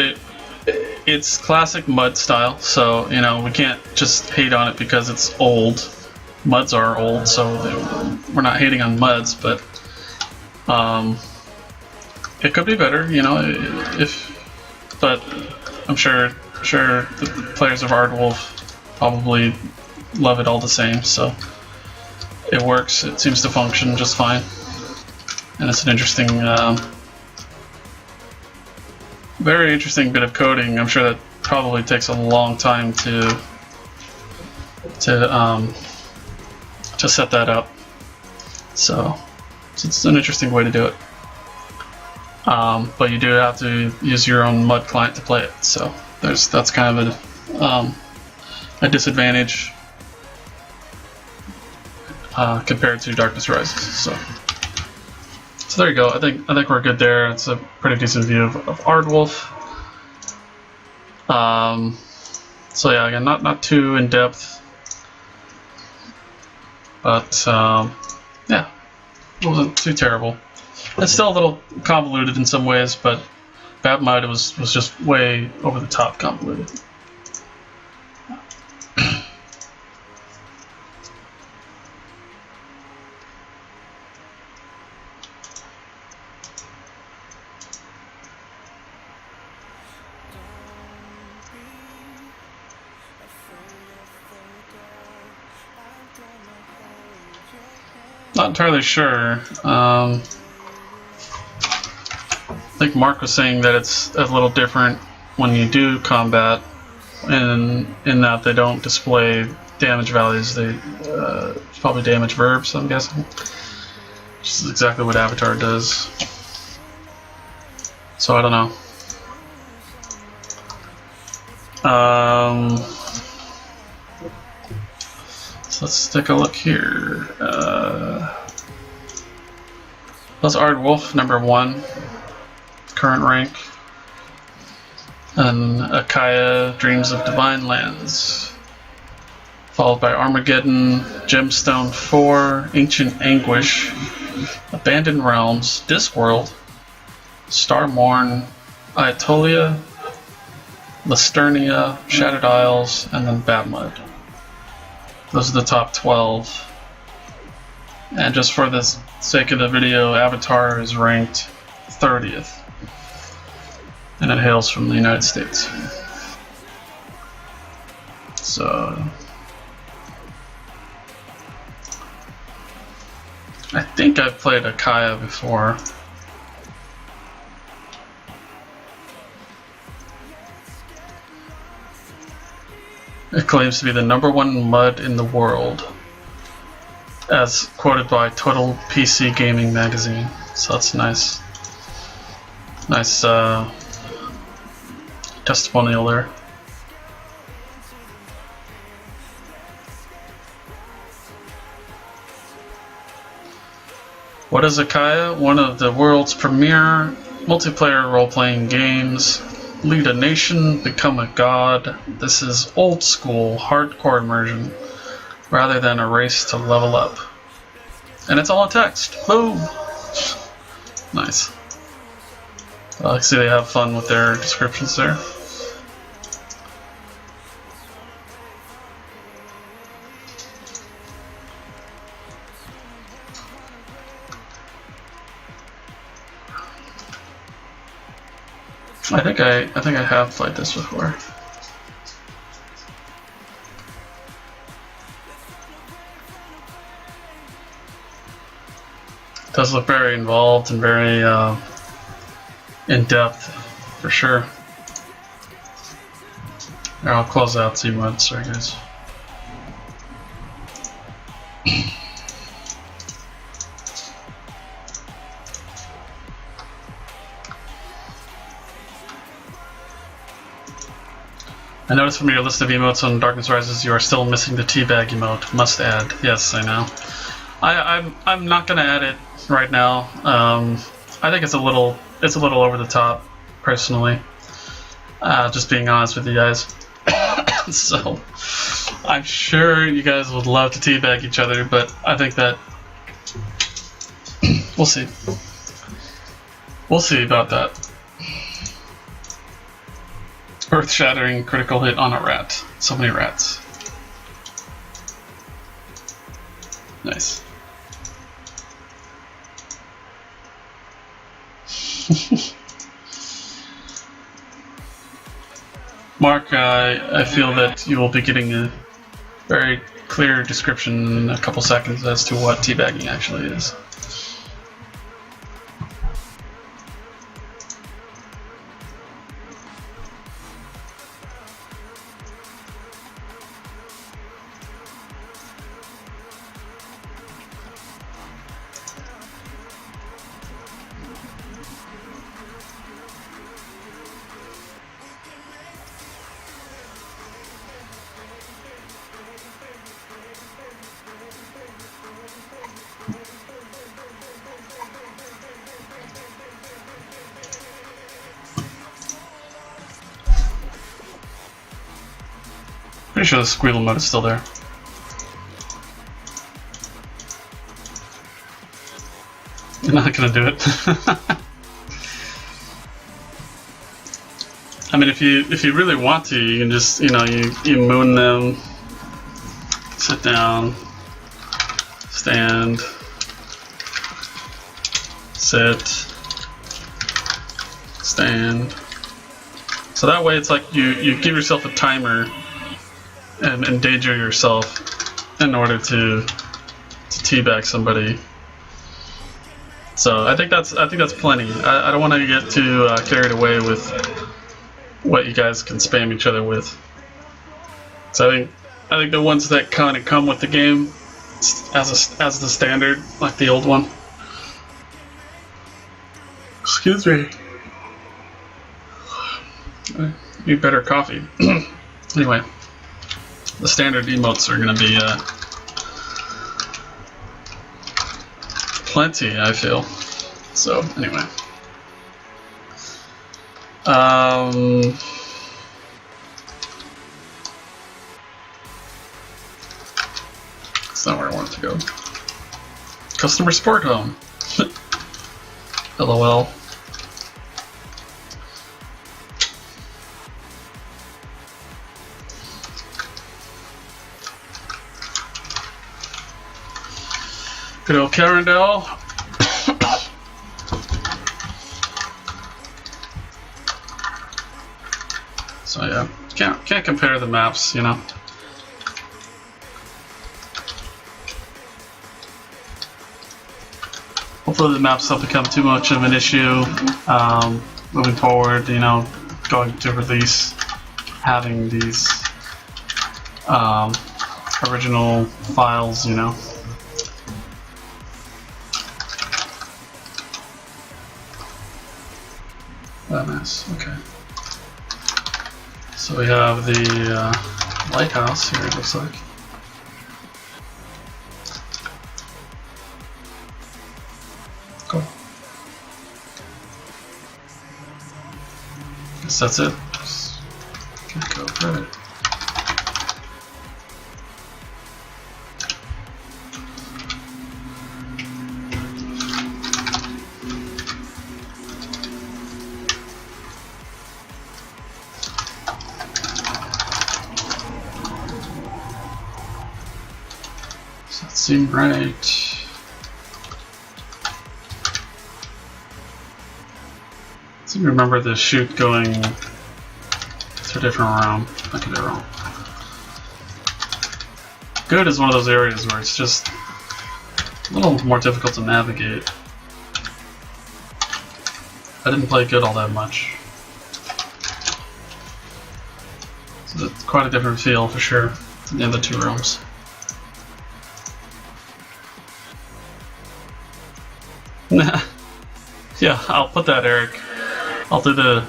it's classic mud style, so you know we can't just hate on it because it's old. Muds are old, so we're not hating on muds, but it could be better, you know, but I'm sure the players of Aardwolf probably love it all the same, so it works. It seems to function just fine, and it's an interesting, very interesting bit of coding. I'm sure that probably takes a long time to set that up. So it's an interesting way to do it. But you do have to use your own mud client to play it, so that's kind of a disadvantage compared to Darkness Rises. So there you go. I think we're good there. It's a pretty decent view of Aardwolf. So yeah, again, not too in depth, but yeah, it wasn't too terrible. It's still a little convoluted in some ways, but Bad Mud was just way over the top convoluted. Not entirely sure. I think Mark was saying that it's a little different when you do combat, in that they don't display damage values. They probably damage verbs, I'm guessing. Which is exactly what Avatar does. So I don't know. So let's take a look here. That's Aardwolf, number 1, current rank. And Akaya, Dreams of Divine Lands. Followed by Armageddon, Gemstone 4, Ancient Anguish, Abandoned Realms, Discworld, Starmorn, Aetolia, Listernia, Shattered Isles, and then Batmud. Those are the top 12. And just for the sake of the video, Avatar is ranked 30th. and it hails from the United States. So I think I've played Akaya before. It claims to be the #1 MUD in the world, as quoted by Total PC Gaming Magazine. So that's nice. Nice testimonial there. What is Akaya? One of the world's premier multiplayer role-playing games. Lead a nation, become a god. This is old school, hardcore immersion, rather than a race to level up. And it's all in text. Boom! Nice. I see they have fun with their descriptions there. I think I have played this before. It does look very involved and very in depth, for sure. Here, I'll close out Zmud. Sorry, guys. I noticed from your list of emotes on Darkness Rises, you are still missing the teabag emote. Must add. Yes, I know. I'm not gonna add it right now. I think it's a little over the top, personally. Just being honest with you guys. So I'm sure you guys would love to teabag each other, but I think that we'll see. We'll see about that. Earth-shattering critical hit on a rat. So many rats. Nice. Mark, I feel that you will be getting a very clear description in a couple seconds as to what teabagging actually is. Pretty sure the squeal mode is still there. You're not gonna do it. I mean, if you really want to, you can just, you know, you moon them, sit down, stand, sit, stand. So that way it's like you give yourself a timer and endanger yourself in order to teabag somebody. So I think that's plenty. I don't want to get too carried away with what you guys can spam each other with. So I think the ones that kind of come with the game as the standard, like the old one. Excuse me. I need better coffee. Anyway, the standard emotes are going to be plenty, I feel. So anyway. That's not where I want it to go. Customer support home. LOL. Good old Carindel. So yeah, can't compare the maps, you know. Hopefully the maps don't become too much of an issue moving forward, you know, going to release, having these original files, you know. Oh, nice, okay. So we have the lighthouse here, it looks like. Cool. Guess that's it. Just go for it. Does that seem right? I seem to remember the chute going to a different realm. I could be wrong. Good is one of those areas where it's just a little more difficult to navigate. I didn't play good all that much. So it's quite a different feel for sure than the other two rooms. Yeah, I'll put that, Eric. I'll do the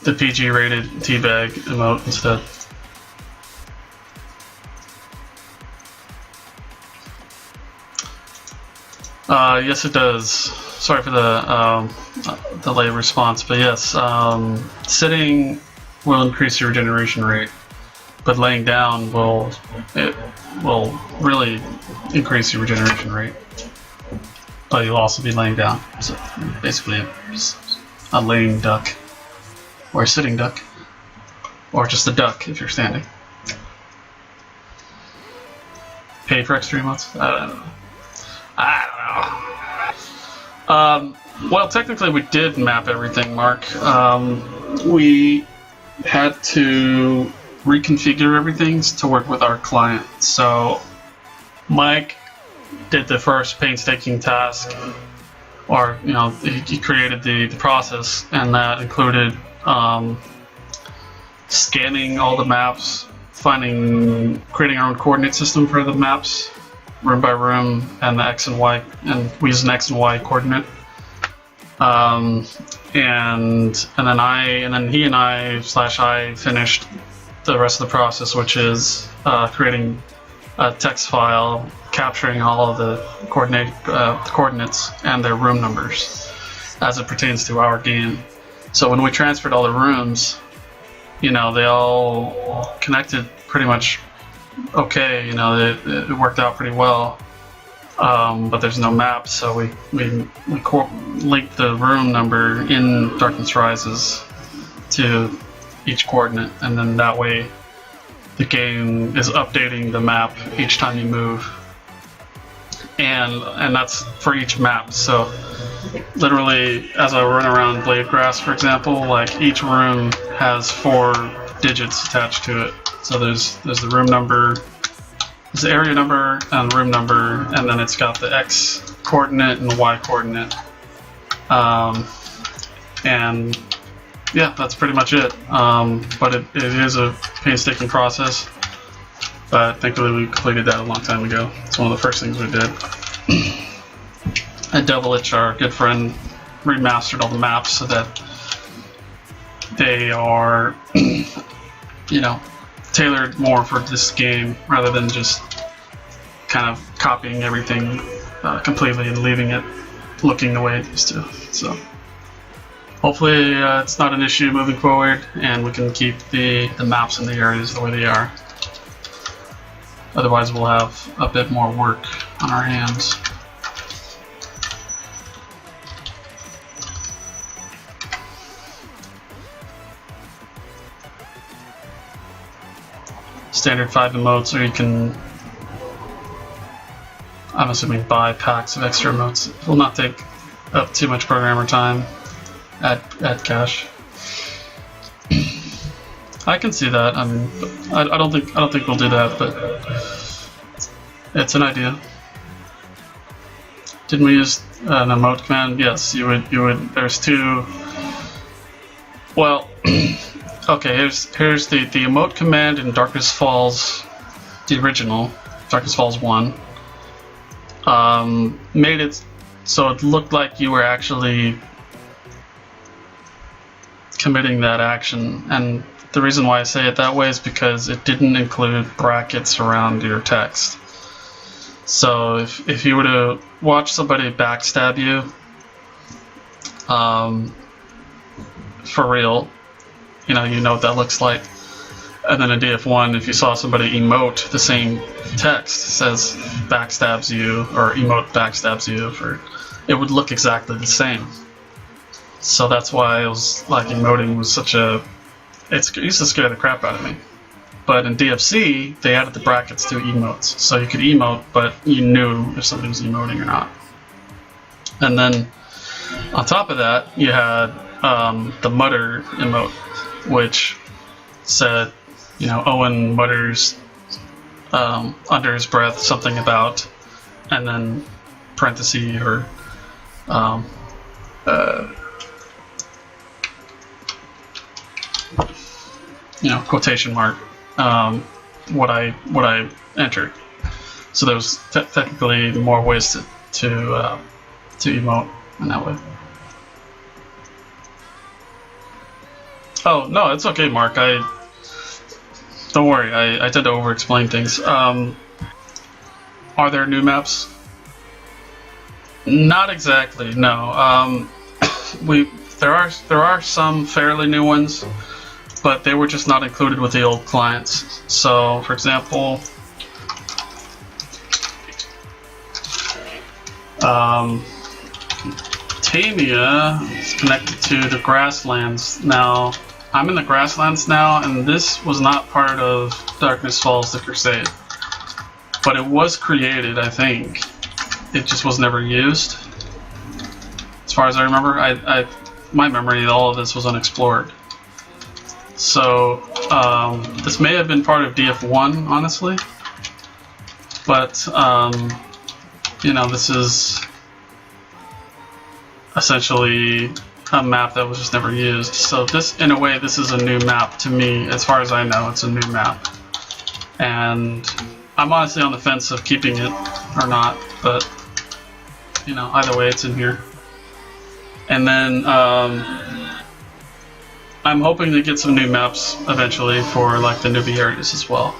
PG rated teabag emote instead. Yes, it does. Sorry for the delayed response, but yes, sitting will increase your regeneration rate, but laying down will really increase your regeneration rate. But you'll also be laying down, so basically a laying duck, or a sitting duck, or just a duck if you're standing. Pay for extra emotes? I don't know. Well, technically we did map everything, Mark. We had to reconfigure everything to work with our client. So Mike did the first painstaking task, or you know, he created the process, and that included scanning all the maps, creating our own coordinate system for the maps, room by room, and the X and Y, and we use an X and Y coordinate. And then he and I finished the rest of the process, which is creating a text file capturing all of the coordinates and their room numbers as it pertains to our game. So when we transferred all the rooms, you know, they all connected pretty much okay. You know, it worked out pretty well. But there's no map, so we linked the room number in Darkness Rises to each coordinate, and then that way the game is updating the map each time you move, and that's for each map. So literally, as I run around Bladegrass, for example, like each room has 4 digits attached to it. So there's the room number, there's the area number and room number, and then it's got the X coordinate and the Y coordinate. And yeah, that's pretty much it. But it is a painstaking process. But thankfully we completed that a long time ago. It's one of the first things we did. And Devilich, our good friend, remastered all the maps so that they are, you know, tailored more for this game rather than just kind of copying everything completely and leaving it looking the way it used to. So hopefully it's not an issue moving forward, and we can keep the maps and the areas the way they are. Otherwise we'll have a bit more work on our hands. Standard 5 emotes, or you can, I'm assuming, buy packs of extra emotes. It will not take up too much programmer time. Add cache. I can see that. I mean, I don't think we'll do that, but it's an idea. Didn't we use an emote command? Yes, you would. There's two. Well, okay. Here's the emote command in Darkness Falls, the original Darkness Falls 1. Made it so it looked like you were actually committing that action, and the reason why I say it that way is because it didn't include brackets around your text. So if you were to watch somebody backstab you, for real, you know what that looks like. And then in DF1, if you saw somebody emote the same text, says backstabs you or emote backstabs you, it would look exactly the same. So that's why it was like emoting was such a. It used to scare the crap out of me. But in DFC, they added the brackets to emotes, so you could emote, but you knew if somebody was emoting or not. And then on top of that, you had the mutter emote, which said, Owen mutters under his breath something about, and then parenthesis or quotation mark what I entered. So there's technically more ways to emote in that way. Oh no, it's okay, Mark. Don't worry. I tend to over-explain things. Are there new maps? Not exactly. No. There are some fairly new ones, but they were just not included with the old clients. So, for example, Tamia is connected to the Grasslands. Now, I'm in the Grasslands now, and this was not part of Darkness Falls: The Crusade. But it was created, I think. It just was never used. As far as I remember, my memory, all of this was unexplored. So, this may have been part of DF1, honestly. But, this is essentially a map that was just never used. So this, in a way, this is a new map to me. As far as I know, it's a new map. And I'm honestly on the fence of keeping it or not, but, either way, it's in here. And then, I'm hoping to get some new maps eventually for like the newbie areas as well.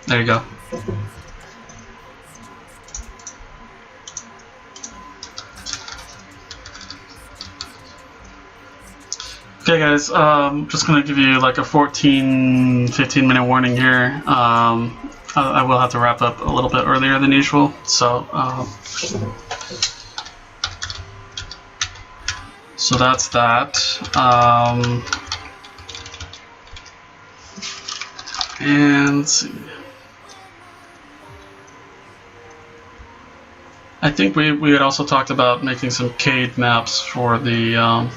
There you go. Okay guys, just going to give you like a 15 minute warning here. I will have to wrap up a little bit earlier than usual, so that's that. And let's see. I think we had also talked about making some CADE maps for the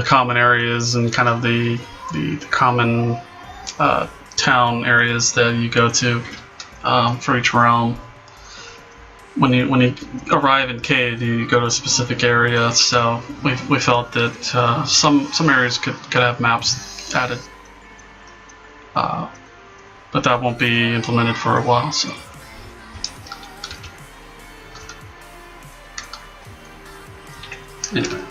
common areas and kind of the common town areas that you go to for each realm. When you arrive in CADE, you go to a specific area. So we felt that some areas could have maps added, but that won't be implemented for a while. So. Anyway.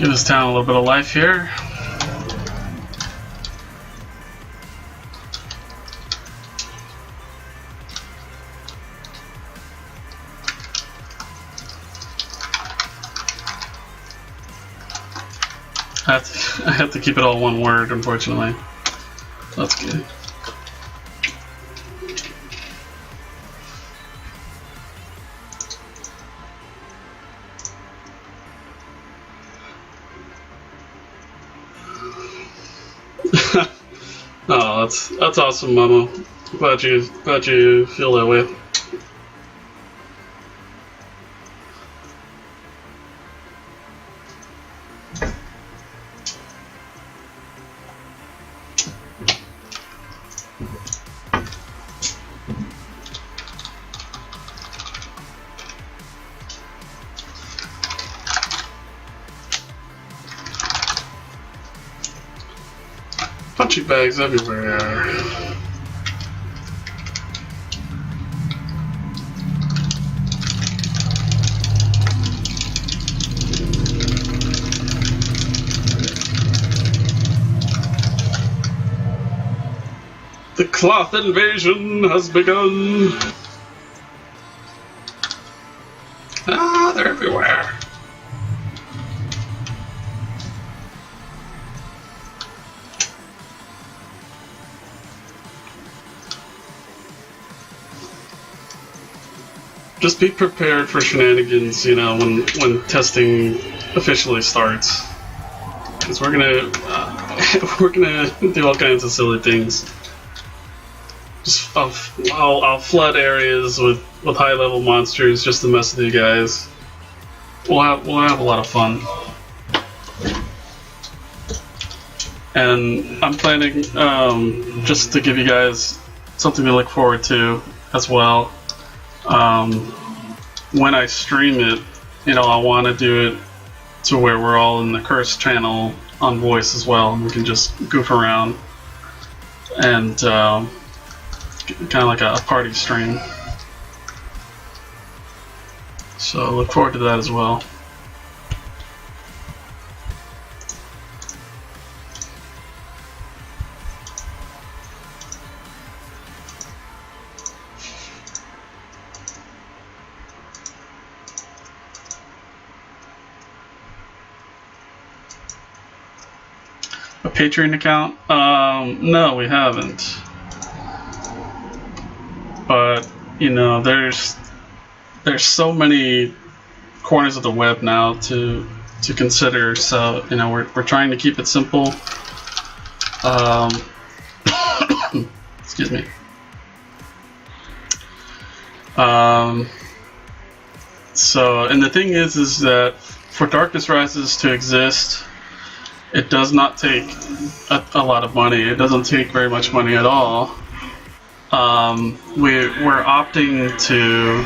Give this town a little bit of life here. I have to keep it all one word, unfortunately. That's good. Oh, that's awesome, Mama. Glad you feel that way. Punching bags everywhere. The cloth invasion has begun. Ah, they're everywhere. Just be prepared for shenanigans, you know, when testing officially starts, because we're gonna do all kinds of silly things. Just I'll flood areas with high level monsters just to mess with you guys. We'll have a lot of fun, and I'm planning just to give you guys something to look forward to as well. When I stream it, you know, I want to do it to where we're all in the Curse channel on voice as well, and we can just goof around and kind of like a party stream. So I look forward to that as well. A Patreon account? No, we haven't. But you know, there's so many corners of the web now to consider. So you know, we're trying to keep it simple. Excuse me. So, and the thing is that for Darkness Rises to exist, it does not take a lot of money. It doesn't take very much money at all. We're opting to.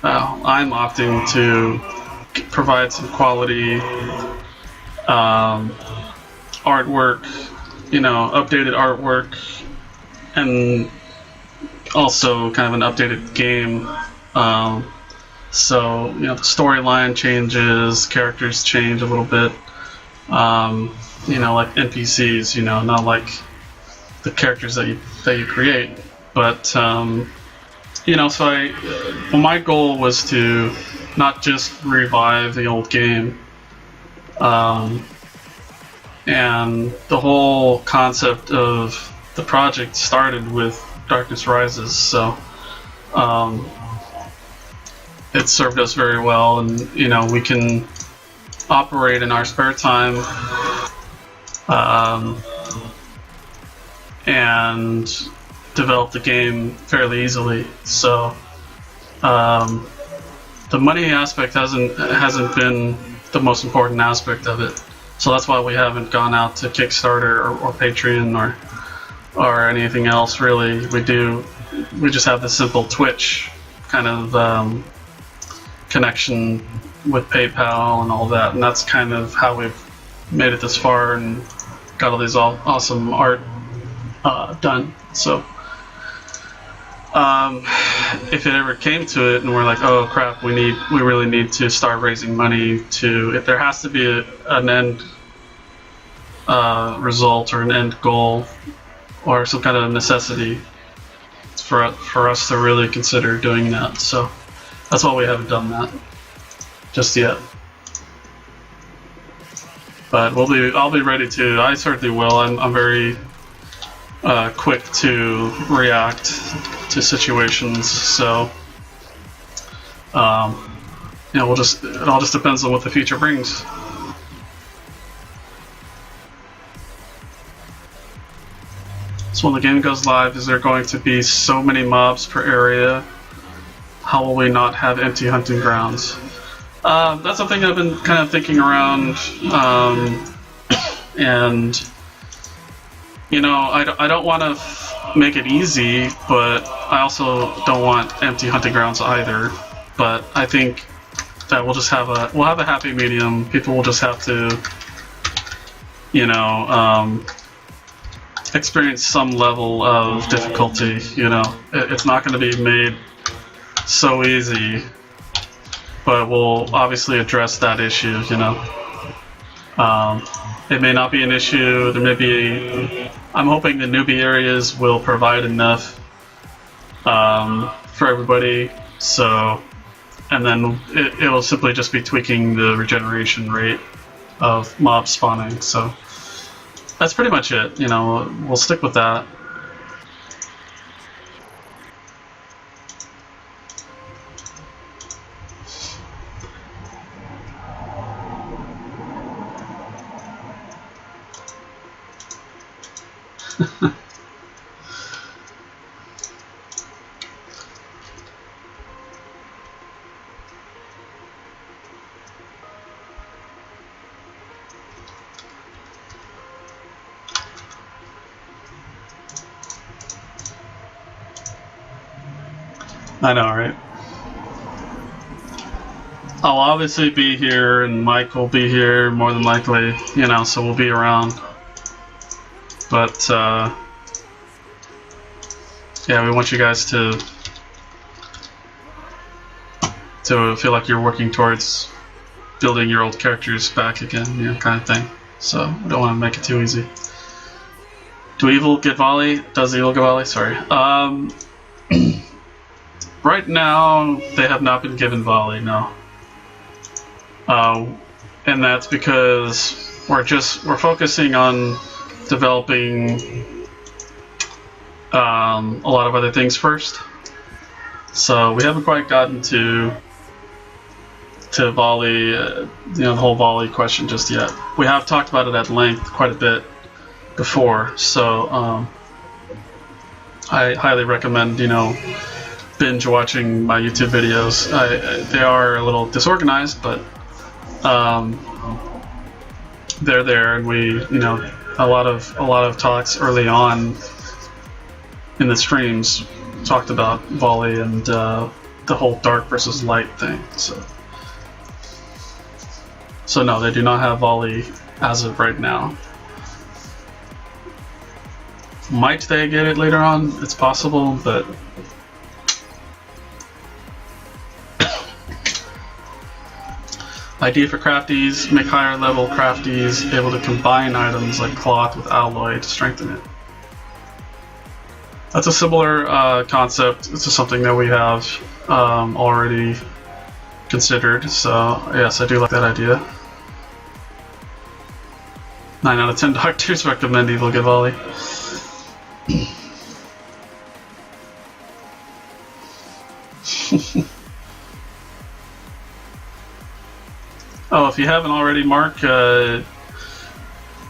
I'm opting to provide some quality artwork, you know, updated artwork, and also kind of an updated game. So you know, the storyline changes, characters change a little bit. You know, like NPCs, you know, not like the characters that you create. But you know, so my goal was to not just revive the old game, and the whole concept of the project started with Darkness Rises. So it served us very well, and you know, we can operate in our spare time, and develop the game fairly easily. So the money aspect hasn't been the most important aspect of it. So that's why we haven't gone out to Kickstarter or Patreon or anything else really. We just have this simple Twitch kind of connection with PayPal and all that, and that's kind of how we've made it this far and got all these awesome art done. So if it ever came to it and we're like, oh crap, we really need to start raising money if there has to be an end result or an end goal or some kind of necessity for us to really consider doing that. So that's why we haven't done that just yet. But I'll be ready to. I certainly will. I'm very quick to react to situations. So it all just depends on what the future brings. So when the game goes live, is there going to be so many mobs per area? How will we not have empty hunting grounds? That's something I've been kind of thinking around, and I don't want to make it easy, but I also don't want empty hunting grounds either. But I think that we'll have a happy medium. People will just have to, experience some level of difficulty. It's not going to be made so easy, but we'll obviously address that issue. It may not be an issue. There may be. I'm hoping the newbie areas will provide enough for everybody. So, and then it will simply just be tweaking the regeneration rate of mob spawning. So that's pretty much it. We'll stick with that. I know, right? I'll obviously be here, and Mike will be here more than likely, so we'll be around. But, yeah, we want you guys to feel like you're working towards building your old characters back again, kind of thing. So, we don't want to make it too easy. Do evil get volley? Does evil get volley? Sorry. Right now, they have not been given volley, no. And that's because we're focusing on developing a lot of other things first. So we haven't quite gotten to volley, the whole volley question just yet. We have talked about it at length quite a bit before, so I highly recommend, binge watching my YouTube videos. They are a little disorganized, but they're there, and we, a lot of talks early on in the streams talked about volley and the whole dark versus light thing. So no, they do not have volley as of right now. Might they get it later on? It's possible, but idea for crafties: make higher level crafties able to combine items like cloth with alloy to strengthen it. That's a similar concept. This is something that we have already considered, so yes, I do like that idea. 9 out of 10 doctors recommend evil get volley. Oh, if you haven't already, Mark,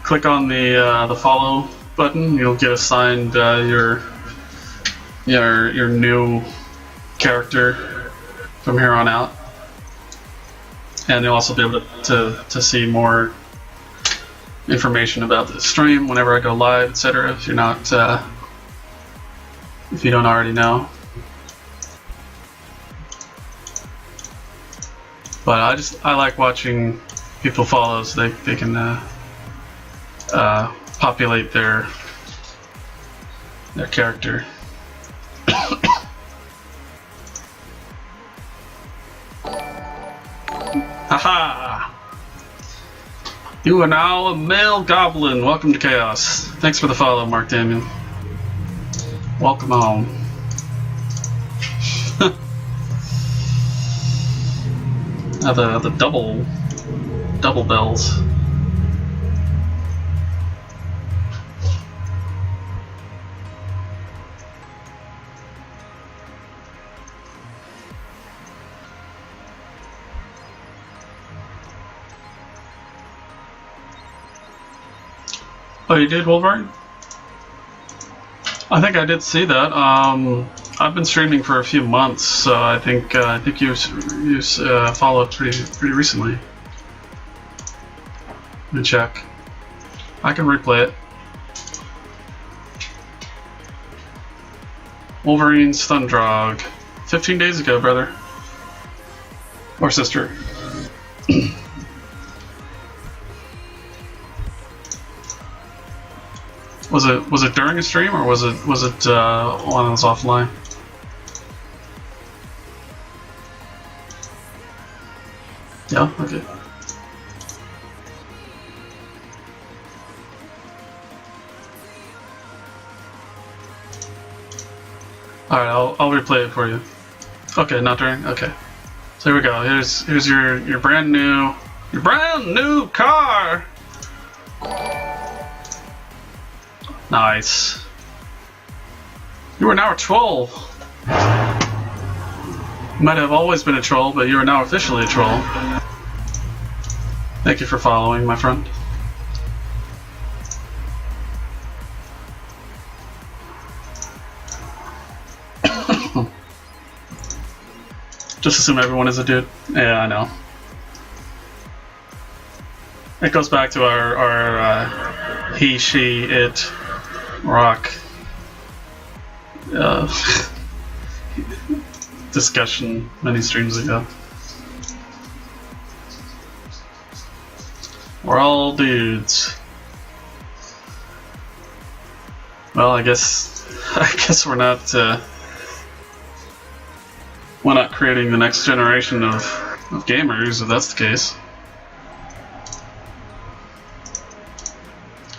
click on the follow button. You'll get assigned your new character from here on out, and you'll also be able to see more information about the stream whenever I go live, etc. If you're not, if you don't already know. But I like watching people follow, so they can populate their character. Haha! You are now a male goblin. Welcome to Chaos. Thanks for the follow, Mark Damien. Welcome home. The double bells. Oh, you did, Wolverine? I think I did see that. I've been streaming for a few months, so I think you followed pretty recently. Let me check. I can replay it. Wolverine Stundrog. 15 days ago, brother. Or sister. Was it during a stream, or was it when I was offline? Yeah. Okay. All right, I'll replay it for you. Okay, not during. Okay. So here we go. Here's your brand new car. Nice. You are now a troll. You might have always been a troll, but you are now officially a troll. Thank you for following, my friend. Just assume everyone is a dude. Yeah, I know. It goes back to our he, she, it, rock discussion many streams ago. We're all dudes. Well, I guess we're not creating the next generation of gamers, if that's the case.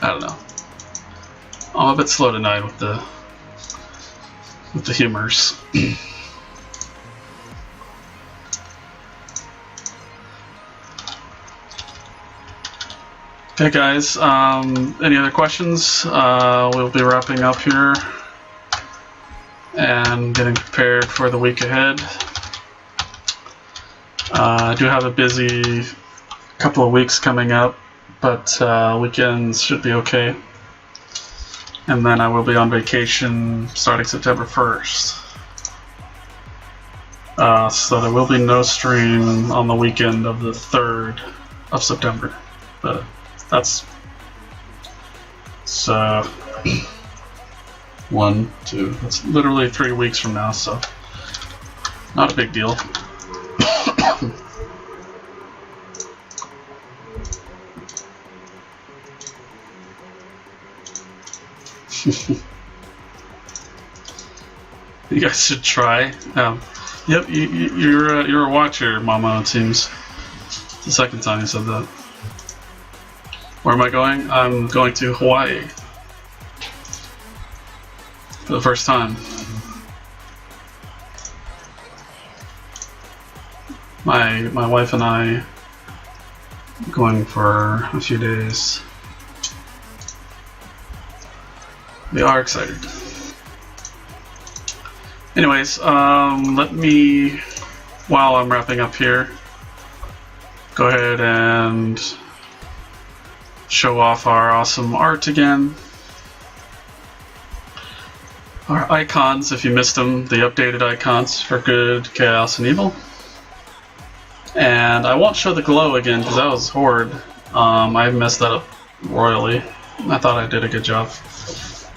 I don't know. I'm a bit slow tonight with the humors. Okay, guys. Any other questions? We'll be wrapping up here and getting prepared for the week ahead. I do have a busy couple of weeks coming up, but weekends should be okay. And then I will be on vacation starting September 1st. So there will be no stream on the weekend of the 3rd of September. But that's 1, 2. That's literally 3 weeks from now, so not a big deal. You guys should try. Yep, you're a watcher, Mama. It seems. It's the second time you said that. Where am I going? I'm going to Hawaii for the first time. My wife and I are going for a few days. We are excited. Anyways, let me, while I'm wrapping up here, go ahead and show off our awesome art again. Our icons, if you missed them, the updated icons for good, chaos, and evil. And I won't show the glow again because that was horrid. I messed that up royally. I thought I did a good job,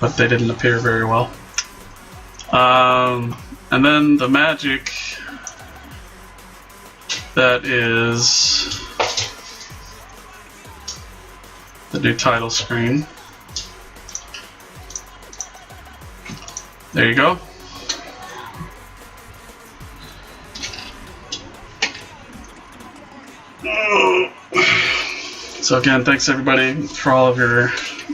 but they didn't appear very well. And then the magic that is the new title screen. There you go. So again, thanks everybody for all of your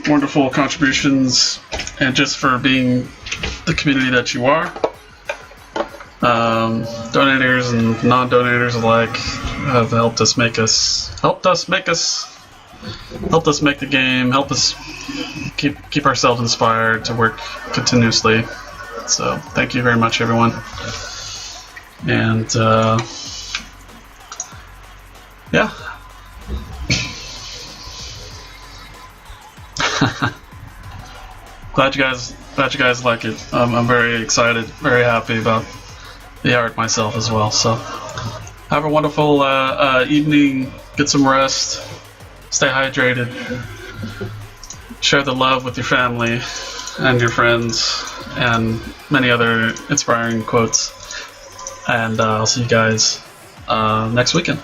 wonderful contributions and just for being the community that you are. Donators and non-donators alike have helped us make the game, help us keep ourselves inspired to work continuously. So thank you very much, everyone. And yeah. Glad you guys like it. I'm very excited, very happy about the art myself as well. So have a wonderful evening. Get some rest. Stay hydrated. Share the love with your family and your friends, and many other inspiring quotes. And I'll see you guys next weekend.